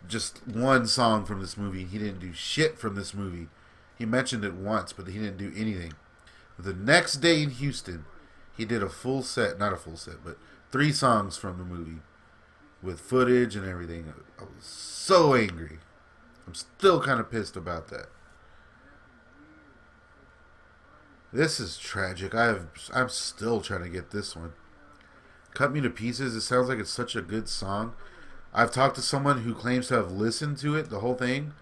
just one song from this movie. He didn't do shit from this movie. He mentioned it once, but he didn't do anything. The next day in Houston, he did a full set, not a full set, but 3 songs from the movie with footage and everything. I was so angry. I'm still kind of pissed about that. This is tragic. I'm still trying to get this one. Cut Me to Pieces. It sounds like it's such a good song. I've talked to someone who claims to have listened to it, the whole thing,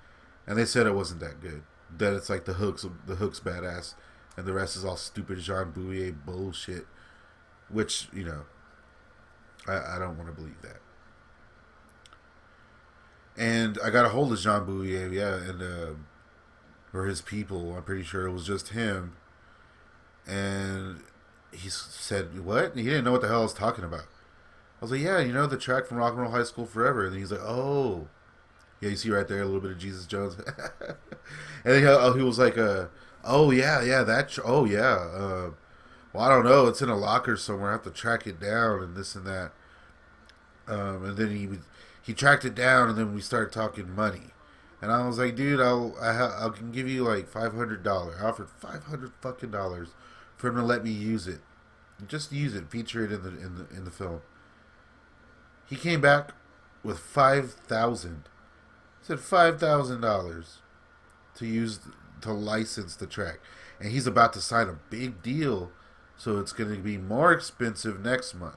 and they said it wasn't that good. That it's like the hook's badass, and the rest is all stupid Jean Bouvier bullshit. Which, you know, I don't want to believe that. And I got a hold of Jean Bouvier, yeah, and or his people. I'm pretty sure it was just him. And he said, "What?" And he didn't know what the hell I was talking about. I was like, "Yeah, you know the track from Rock and Roll High School Forever." And he's like, "Oh." Yeah, you see right there a little bit of Jesus Jones. And then he was like, oh yeah, oh yeah. Well, I don't know. It's in a locker somewhere. I have to track it down and this and that. And then he tracked it down, and then we started talking money. And I was like, dude, I can give you like $500. I offered $500 fucking dollars for him to let me use it, just use it, feature it in the film. He came back with 5,000. He said $5,000 to license the track, and he's about to sign a big deal, so it's going to be more expensive next month.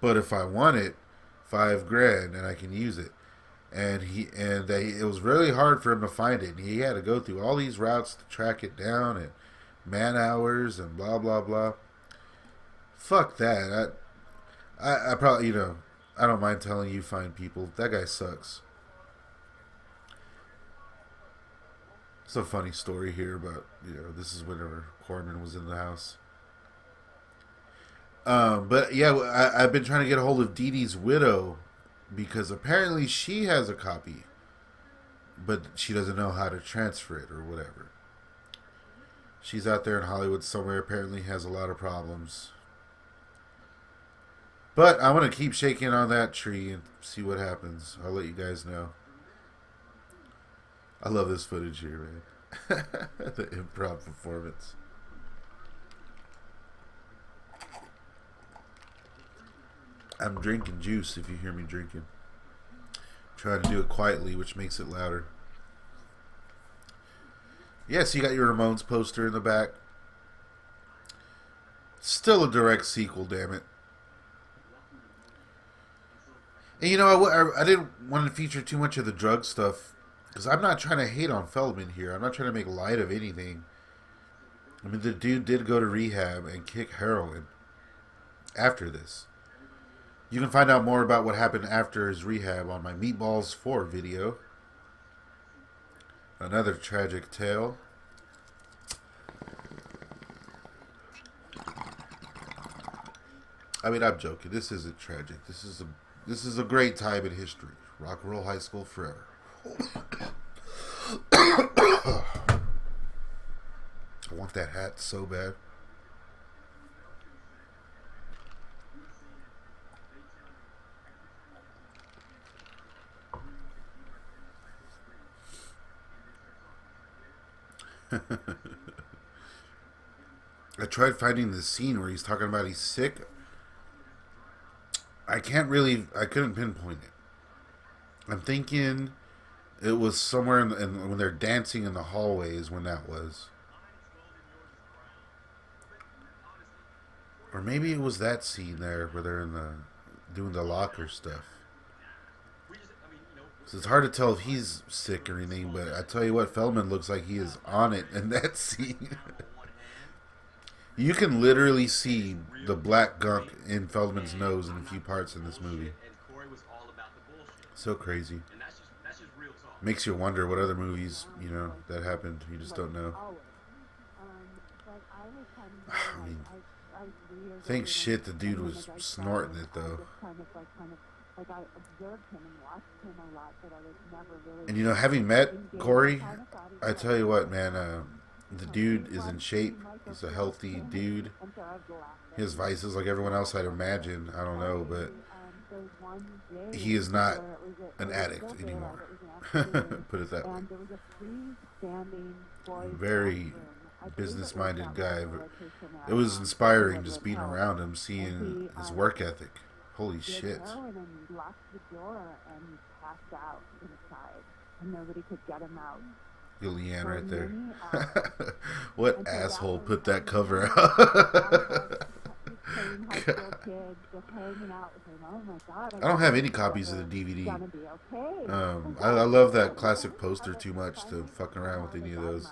But if I want it, $5,000 and I can use it. And it was really hard for him to find it. And he had to go through all these routes to track it down and man hours and blah blah blah. Fuck that. I probably, I don't mind telling you fine people, that guy sucks. It's a funny story here, but this is whenever Corman was in the house. But yeah, I've been trying to get a hold of Dee Dee's widow because apparently she has a copy, but she doesn't know how to transfer it or whatever. She's out there in Hollywood somewhere, apparently has a lot of problems. But I want to keep shaking on that tree and see what happens. I'll let you guys know. I love this footage here, man. The improv performance. I'm drinking juice if you hear me drinking. Try to do it quietly, which makes it louder. Yes, you got your Ramones poster in the back. Still a direct sequel, damn it. And I didn't want to feature too much of the drug stuff because I'm not trying to hate on Feldman here. I'm not trying to make light of anything. I mean, the dude did go to rehab and kick heroin after this. You can find out more about what happened after his rehab on my Meatballs 4 video. Another tragic tale. I mean, I'm joking. This isn't tragic. This is a great time in history. Rock and roll high school forever. I want that hat so bad. I tried finding the scene where he's talking about he's sick. I couldn't pinpoint it. I'm thinking it was somewhere when they're dancing in the hallways when that was. Or maybe it was that scene there where they're doing the locker stuff. So it's hard to tell if he's sick or anything, but I tell you what, Feldman looks like he is on it in that scene. You can literally see the black gunk in Feldman's nose in a few parts in this movie. So crazy. Makes you wonder what other movies, that happened. You just don't know. I mean, thank shit the dude was snorting it, though. And having met Corey, I tell you what, man, the dude is in shape. He's a healthy dude. He has vices like everyone else, I'd imagine. I don't know, but he is not an addict anymore. Put it that way. Very business-minded guy. But it was inspiring just being around him, seeing his work ethic. Holy shit. Nobody could get him out. Leanne right there. What asshole put that cover out? I don't have any copies of the DVD. I love that classic poster too much to fuck around with any of those.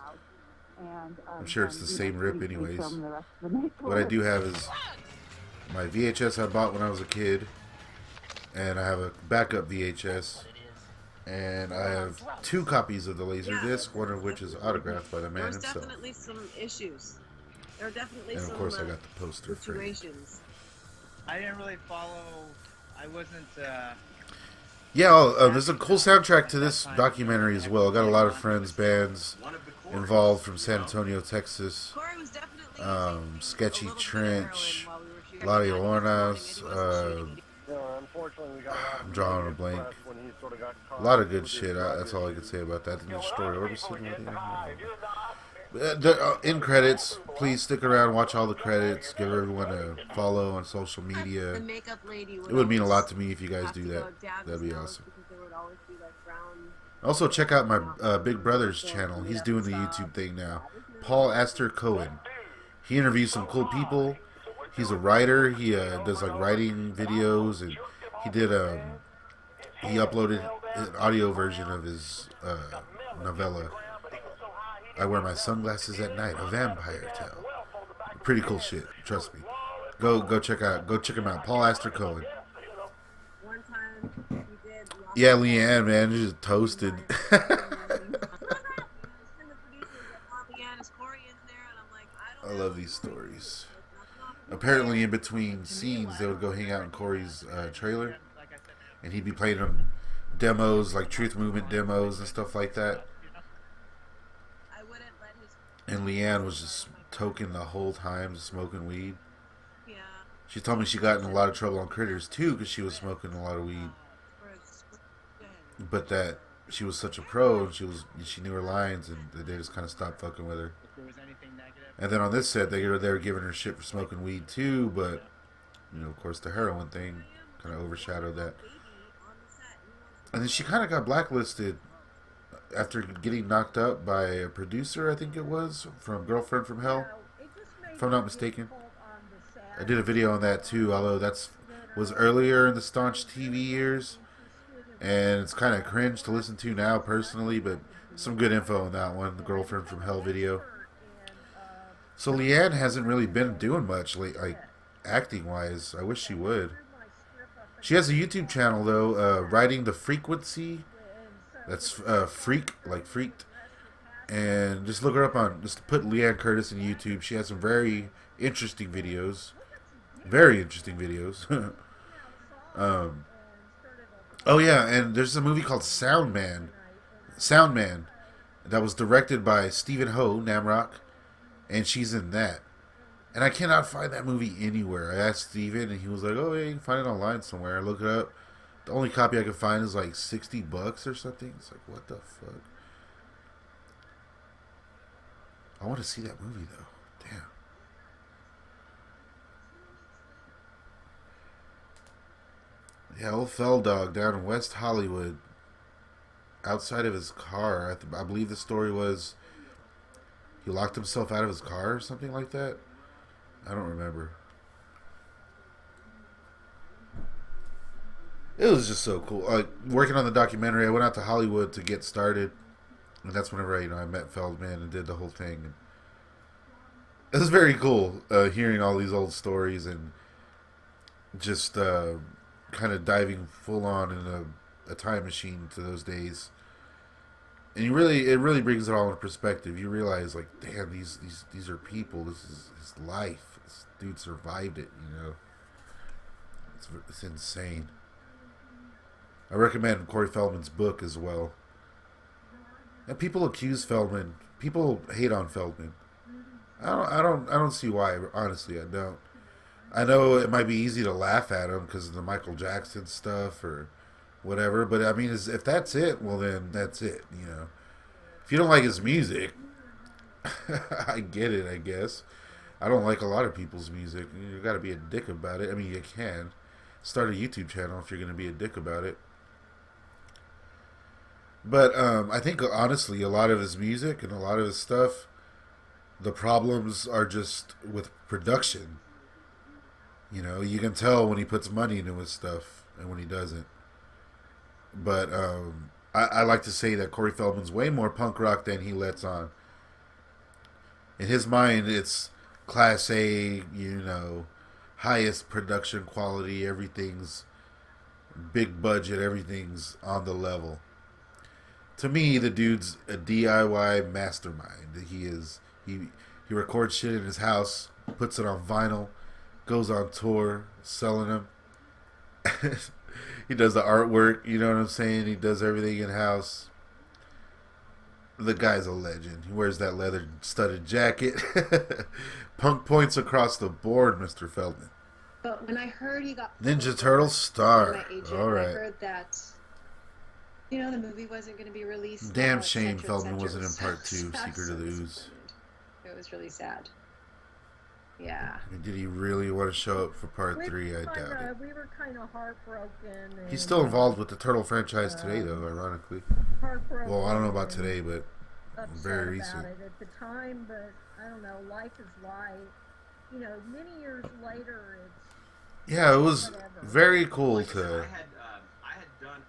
I'm sure it's the same rip anyways. What I do have is my VHS I bought when I was a kid, and I have a backup VHS. And I have 2 copies of the Laserdisc, one of which is autographed by the man himself. There's definitely some issues. There are definitely and of some course I got the poster situations. I didn't really follow. I wasn't Yeah, there's a cool soundtrack to this documentary as well. Got a lot of friends, bands involved from San Antonio, Texas. Sketchy Trench, La Lloronas, Unfortunately, we got a lot of I'm drawing a negative blank. press when he sort of got A caught lot of good with shit. his That's all I could issues. say about that. The story Orbison. In credits, please stick around, watch all the credits, give everyone a follow on social media. The makeup lady It would mean a lot always to me if you guys have do to that. go dab That'd his be nose awesome. because there would always be like brown. Also, check out my Big Brother's So channel. clean He's up doing the and YouTube stuff. thing now. Paul Astor Cohen. He interviews some cool people. He's a writer. He does like writing videos, and he did he uploaded an audio version of his novella. I wear my sunglasses at night. A vampire tale. Pretty cool shit. Trust me. Go check him out. Paul Astor Cohen. One time we did. Yeah, Leanne, man, just toasted. I love these stories. Apparently, in between scenes, they would go hang out in Corey's trailer, and he'd be playing them demos, like Truth Movement demos and stuff like that. And Leanne was just toking the whole time, smoking weed. She told me she got in a lot of trouble on Critters too because she was smoking a lot of weed. But that she was such a pro, and she knew her lines, and they just kind of stopped fucking with her. And then on this set, they were giving her shit for smoking weed too, but of course, the heroin thing kind of overshadowed that. And then she kind of got blacklisted after getting knocked up by a producer, I think it was, from Girlfriend from Hell, if I'm not mistaken. I did a video on that too, although was earlier in the Staunch TV years, and it's kind of cringe to listen to now personally, but some good info on that one, the Girlfriend from Hell video. So Leanne hasn't really been doing much, like acting wise. I wish she would. She has a YouTube channel though, Writing the Frequency. That's freak, like freaked. And just look her up just put Leanne Curtis in YouTube. She has some very interesting videos. Very interesting videos. Oh yeah, and there's a movie called Soundman, that was directed by Stephen Ho, Namrock, and she's in that. And I cannot find that movie anywhere. I asked Steven, and he was like, oh, yeah, you can find it online somewhere. I look it up. The only copy I could find is like $60 or something. It's like, what the fuck? I want to see that movie, though. Damn. Yeah, old Fell Dog down in West Hollywood, outside of his car. I believe the story was he locked himself out of his car or something like that. I don't remember. It was just so cool. Like working on the documentary, I went out to Hollywood to get started, and that's whenever I met Feldman and did the whole thing. And it was very cool hearing all these old stories and just kind of diving full on in a time machine to those days. And it really brings it all into perspective. You realize, like, damn, these are people. This is his life. This dude survived it. It's insane. I recommend Corey Feldman's book as well. And people accuse Feldman. People hate on Feldman. I don't see why. Honestly, I don't. I know it might be easy to laugh at him because of the Michael Jackson stuff or whatever. But I mean, if that's it, well then that's it. If you don't like his music, I get it. I guess I don't like a lot of people's music. You got to be a dick about it. I mean, you can start a YouTube channel if you're going to be a dick about it. But I think honestly, a lot of his music and a lot of his stuff, the problems are just with production. You can tell when he puts money into his stuff and when he doesn't. But I like to say that Corey Feldman's way more punk rock than he lets on. In his mind, it's Class A, highest production quality. Everything's big budget. Everything's on the level. To me, the dude's a DIY mastermind. He records shit in his house, puts it on vinyl, goes on tour, selling them. He does the artwork. You know what I'm saying? He does everything in house. The guy's a legend. He wears that leather studded jacket. Punk points across the board, Mr. Feldman. But when I heard he got Ninja Turtle star. my agent, All I right. heard that the movie wasn't going to be released. Damn et shame cetera, et Feldman cetera. wasn't in So part 2, sad, Secret of the so Ooze. It was really sad. Yeah. I mean, did he really want to show up for part 3? I doubt it. We were kind of heartbroken. He's still involved with the Turtle franchise today, though, ironically. Heartbroken. Well, I don't know about today, but very upset recent. about it at the time, but I don't know. Life is life. Many years later, it's Yeah, it was whatever. very cool Like I said, to I had done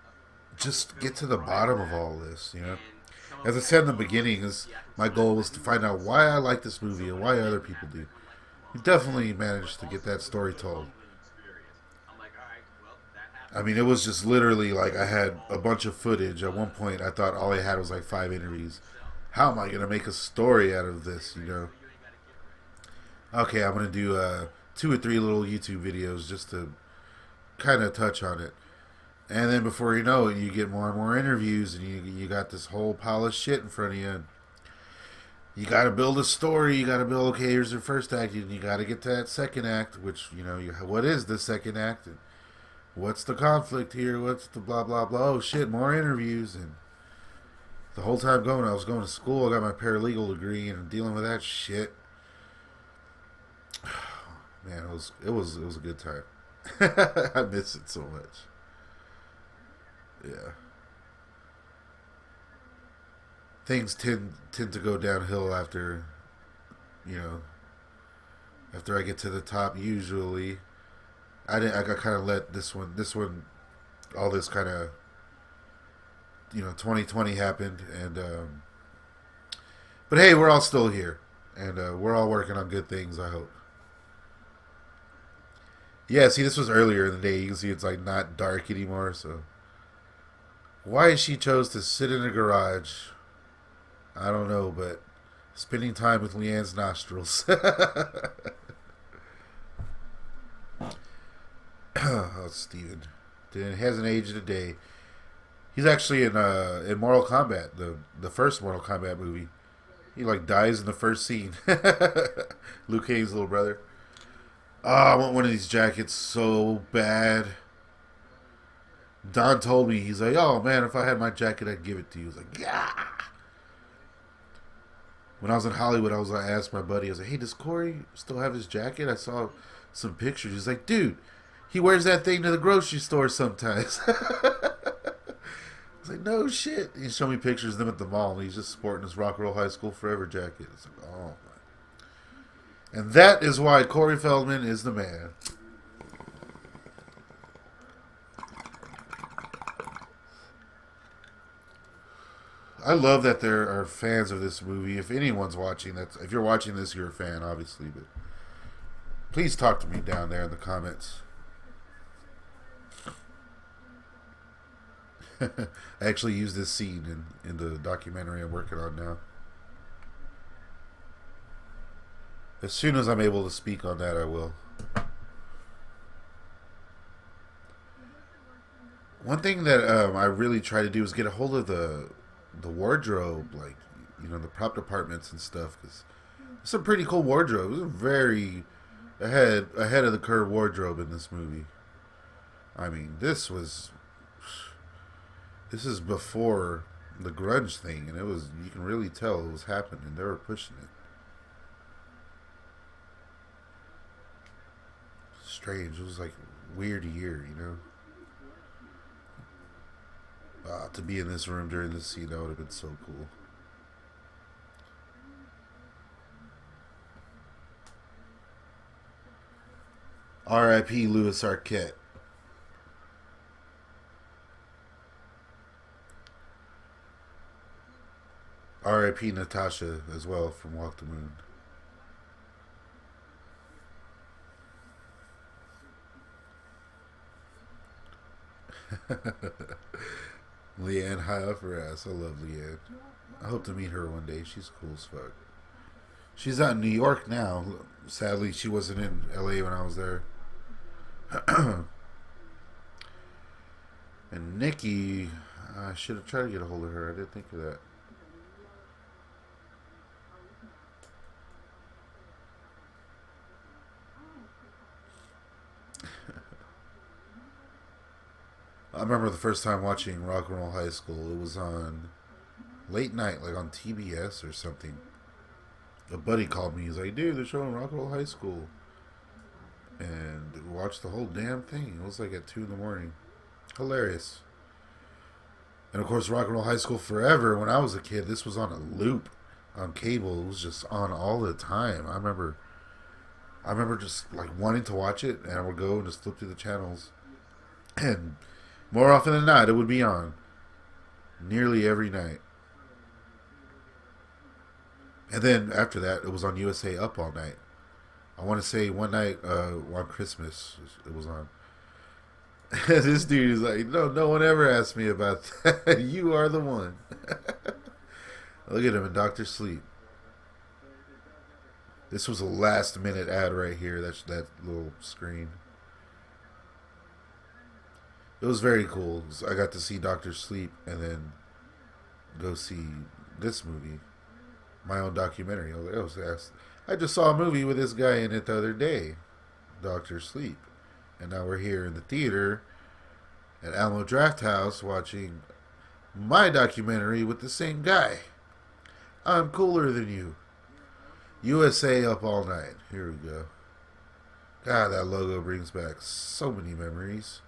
just get to the bottom of all this, As I said in the beginning, my goal was to find out why I like this movie and why other people do. You definitely managed to get that story told. I mean, it was just literally like I had a bunch of footage. At one point, I thought all I had was like 5 interviews. How am I going to make a story out of this, Okay, I'm going to do 2 or 3 little YouTube videos just to kind of touch on it. And then before you know it, you get more and more interviews, and you got this whole pile of shit in front of you. And you got to build a story. You got to build, okay, here's your first act, and you got to get to that second act, which, what is the second act? And what's the conflict here? What's the blah, blah, blah? Oh, shit, more interviews. And the whole time I was going to school. I got my paralegal degree and dealing with that shit. Man, it was a good time. I miss it so much. Yeah. Things tend to go downhill after after I get to the top. Usually, I kind of let this one, all this kind of 2020 happened, and but hey, we're all still here, and we're all working on good things, I hope. Yeah, see, this was earlier in the day. You can see it's like not dark anymore, so why she chose to sit in a garage, I don't know, but spending time with Leanne's nostrils. Oh, Steven. It hasn't aged a day. He's actually in Mortal Kombat, the first Mortal Kombat movie. He dies in the first scene. Liu Kang's little brother. Oh, I want one of these jackets so bad. Don told me, he's like, oh man, if I had my jacket, I'd give it to you. He was like, yeah. When I was in Hollywood, I asked my buddy, I was like, hey, does Corey still have his jacket? I saw some pictures. He's like, dude, he wears that thing to the grocery store sometimes. I was like, no shit. He showed me pictures of them at the mall, and he's just sporting his Rock and Roll High School Forever jacket. It's like, oh my. And that is why Corey Feldman is the man. I love that there are fans of this movie. If anyone's watching, if you're watching this, you're a fan, obviously. But please talk to me down there in the comments. I actually used this scene in the documentary I'm working on now. As soon as I'm able to speak on that, I will. One thing that I really try to do is get a hold of the wardrobe, the prop departments and stuff, because it's some pretty cool wardrobe. It was a very ahead of the curve wardrobe in this movie. I mean, this is before the grunge thing, and you can really tell it was happening. They were pushing it. Strange. It was weird year, to be in this room during this scene, that would have been so cool. R.I.P. Louis Arquette. R.I.P. Natasha as well from Walk the Moon. Leanne high off her ass. I love Leanne. I hope to meet her one day. She's cool as fuck. She's out in New York now. Sadly, she wasn't in LA when I was there. And Nikki, I should have tried to get a hold of her. I didn't think of that. I remember the first time watching Rock and Roll High School. It was on late night, like on TBS or something. A buddy called me. He's like, dude, they're showing Rock and Roll High School. And we watched the whole damn thing. It was like at 2 in the morning. Hilarious. And of course, Rock and Roll High School Forever, when I was a kid, this was on a loop on cable. It was just on all the time. I remember just like wanting to watch it, and I would go and just flip through the channels. And more often than not, it would be on. Nearly every night. And then after that, it was on USA Up all night. I want to say one night on Christmas, it was on. This dude is like, no one ever asked me about that. You are the one. Look at him in Dr. Sleep. This was a last minute ad right here. That's that little screen. It was very cool. I got to see Dr. Sleep and then go see this movie. My own documentary. I just saw a movie with this guy in it the other day. Dr. Sleep. And now we're here in the theater at Alamo Drafthouse watching my documentary with the same guy. I'm cooler than you. USA Up All Night. Here we go. God, that logo brings back so many memories.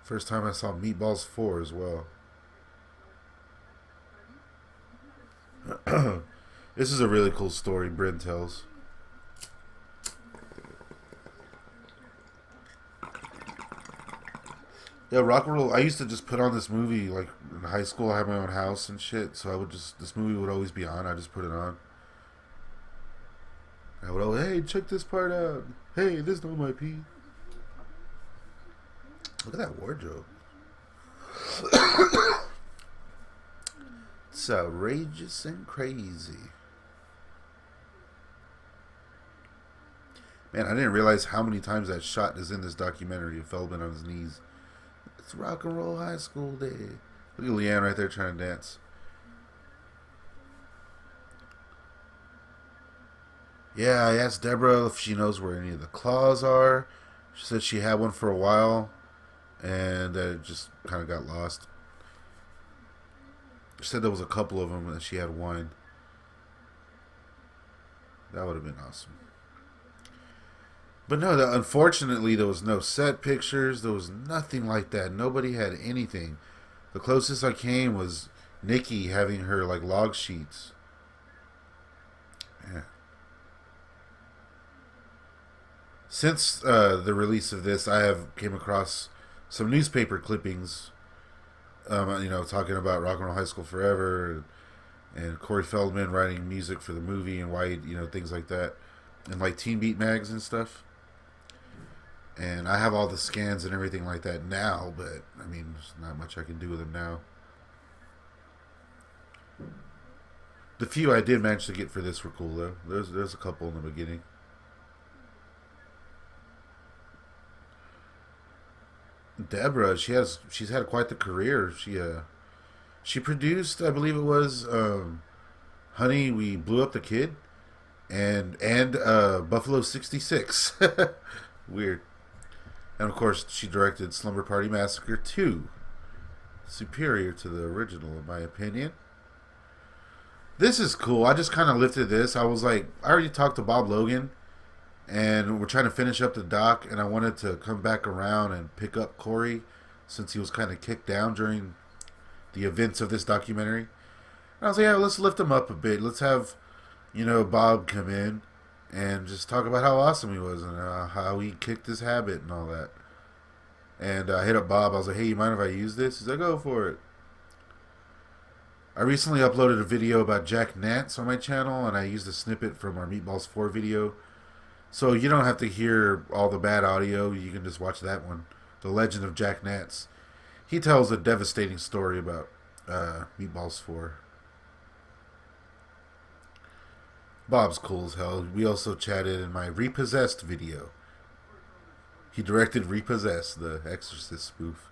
First time I saw Meatballs 4 as well. This is a really cool story Bryn tells. Yeah, rock and roll. I used to just put on this movie like in high school. I had my own house and shit, so I would just this movie would always be on. I just put it on. I would always, hey, check this part out. Hey, this not my pee. Look at that wardrobe. It's outrageous and crazy. Man, I didn't realize how many times that shot is in this documentary of Feldman on his knees. It's Rock and Roll High School Day. Look at Leanne right there trying to dance. Yeah, I asked Deborah if she knows where any of the claws are. She said she had one for a while, and it just kind of got lost. She said there was a couple of them, and she had one. That would have been awesome. But no, unfortunately, there was no set pictures. There was nothing like that. Nobody had anything. The closest I came was Nikki having her like log sheets. Yeah. Since the release of this, I have came across some newspaper clippings, talking about Rock and Roll High School Forever, and Corey Feldman writing music for the movie and why, things like that, and like Teen Beat Mags and stuff. And I have all the scans and everything like that now, but I mean, there's not much I can do with them now. The few I did manage to get for this were cool though. There's a couple in the beginning. Deborah, she's had quite the career. She produced, I believe it was Honey, We Blew Up the Kid and Buffalo 66. Weird. And of course she directed Slumber Party Massacre 2. Superior to the original in my opinion. This is cool. I just kind of lifted this. I was like, I already talked to Bob Logan and we're trying to finish up the doc, and I wanted to come back around and pick up Corey since he was kind of kicked down during the events of this documentary. And I was like, yeah, let's lift him up a bit. Let's have, Bob come in and just talk about how awesome he was and how he kicked his habit and all that. And I hit up Bob. I was like, hey, you mind if I use this? He's like, go for it. I recently uploaded a video about Jack Nance on my channel, and I used a snippet from our Meatballs 4 video. So you don't have to hear all the bad audio. You can just watch that one. The Legend of Jack Nance. He tells a devastating story about Meatballs 4. Bob's cool as hell. We also chatted in my Repossessed video. He directed Repossessed, the Exorcist spoof.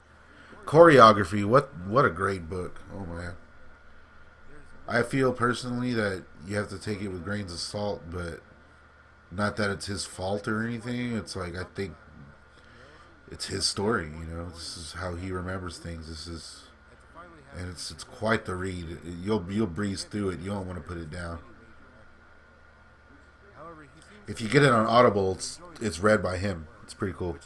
choreography. What a great book. Oh man. I feel personally that you have to take it with grains of salt, but not that it's his fault or anything. It's like I think it's his story. You know, this is how he remembers things. This is, and it's quite the read. You'll breeze through it. You don't want to put it down. If you get it on Audible, it's read by him. It's pretty cool.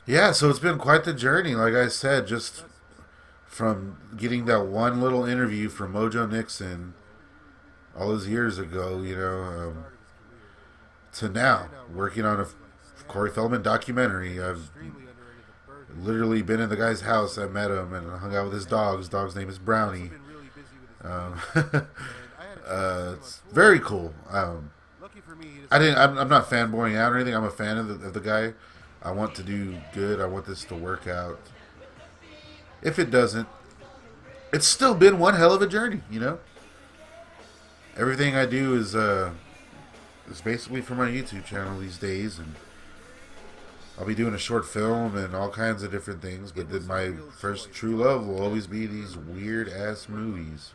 Yeah, so it's been quite the journey. Like I said, just from getting that one little interview from Mojo Nixon all those years ago, you know, to now working on a Corey Feldman documentary. I've literally been in the guy's house. I met him and hung out with his dog. His dog's name is Brownie. It's very cool. I'm not fanboying out or anything. I'm a fan of the guy. I want to do good. I want this to work out. If it doesn't, it's still been one hell of a journey, you know? Everything I do is basically for my YouTube channel these days, and I'll be doing a short film and all kinds of different things, but then my first true love will always be these weird ass movies.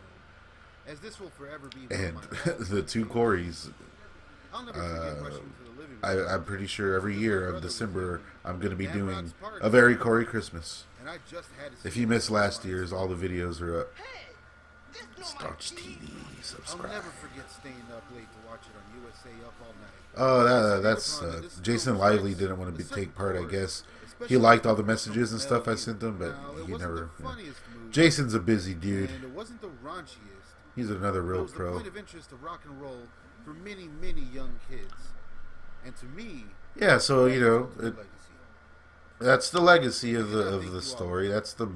As this will forever be And the two Coreys. I'm pretty sure every year of December I'm going to be doing a very Corey Christmas. If you missed last year's, all the videos are up. Staunch TV, subscribe. I'll never forget staying up late to watch it on USA Up All Night. Oh, that's Jason Lively didn't want to take part, I guess. He liked all the messages and stuff I sent him, but he never. Jason's a busy dude. And it wasn't the raunchiest. He's another real It was the pro. point of interest of rock and roll for many, many young kids. And to me, Yeah, so you know, that's the legacy of the story. That's the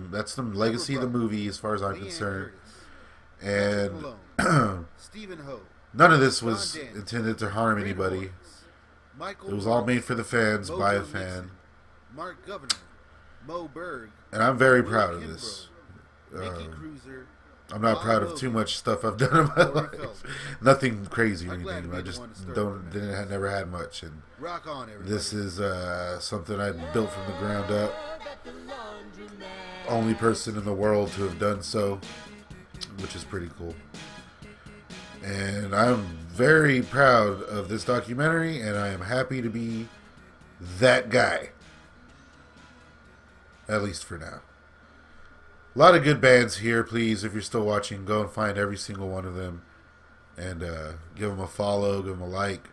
legacy of the movie, as far as I'm concerned. And none of this was intended to harm anybody. It was all made for the fans, by a fan. Mark Governor, Mo Berg, And I'm very proud of this. I'm not proud of too much stuff I've done in my life. Nothing crazy or anything. I just never had much. And this is something I built from the ground up. Only person in the world to have done so, which is pretty cool. And I'm very proud of this documentary, and I am happy to be that guy. At least for now. A lot of good bands here. Please, if you're still watching, go and find every single one of them. And give them a follow, give them a like.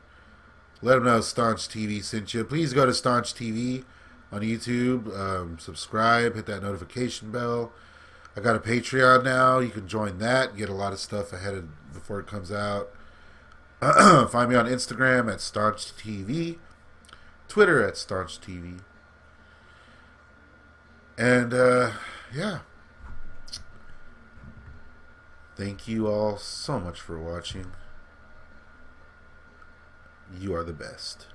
Let them know Staunch TV sent you. Please go to Staunch TV on YouTube. Subscribe, hit that notification bell. I got a Patreon now. You can join that. Get a lot of stuff before it comes out. Find me on Instagram at Staunch TV. Twitter at Staunch TV. And, yeah. Thank you all so much for watching. You are the best.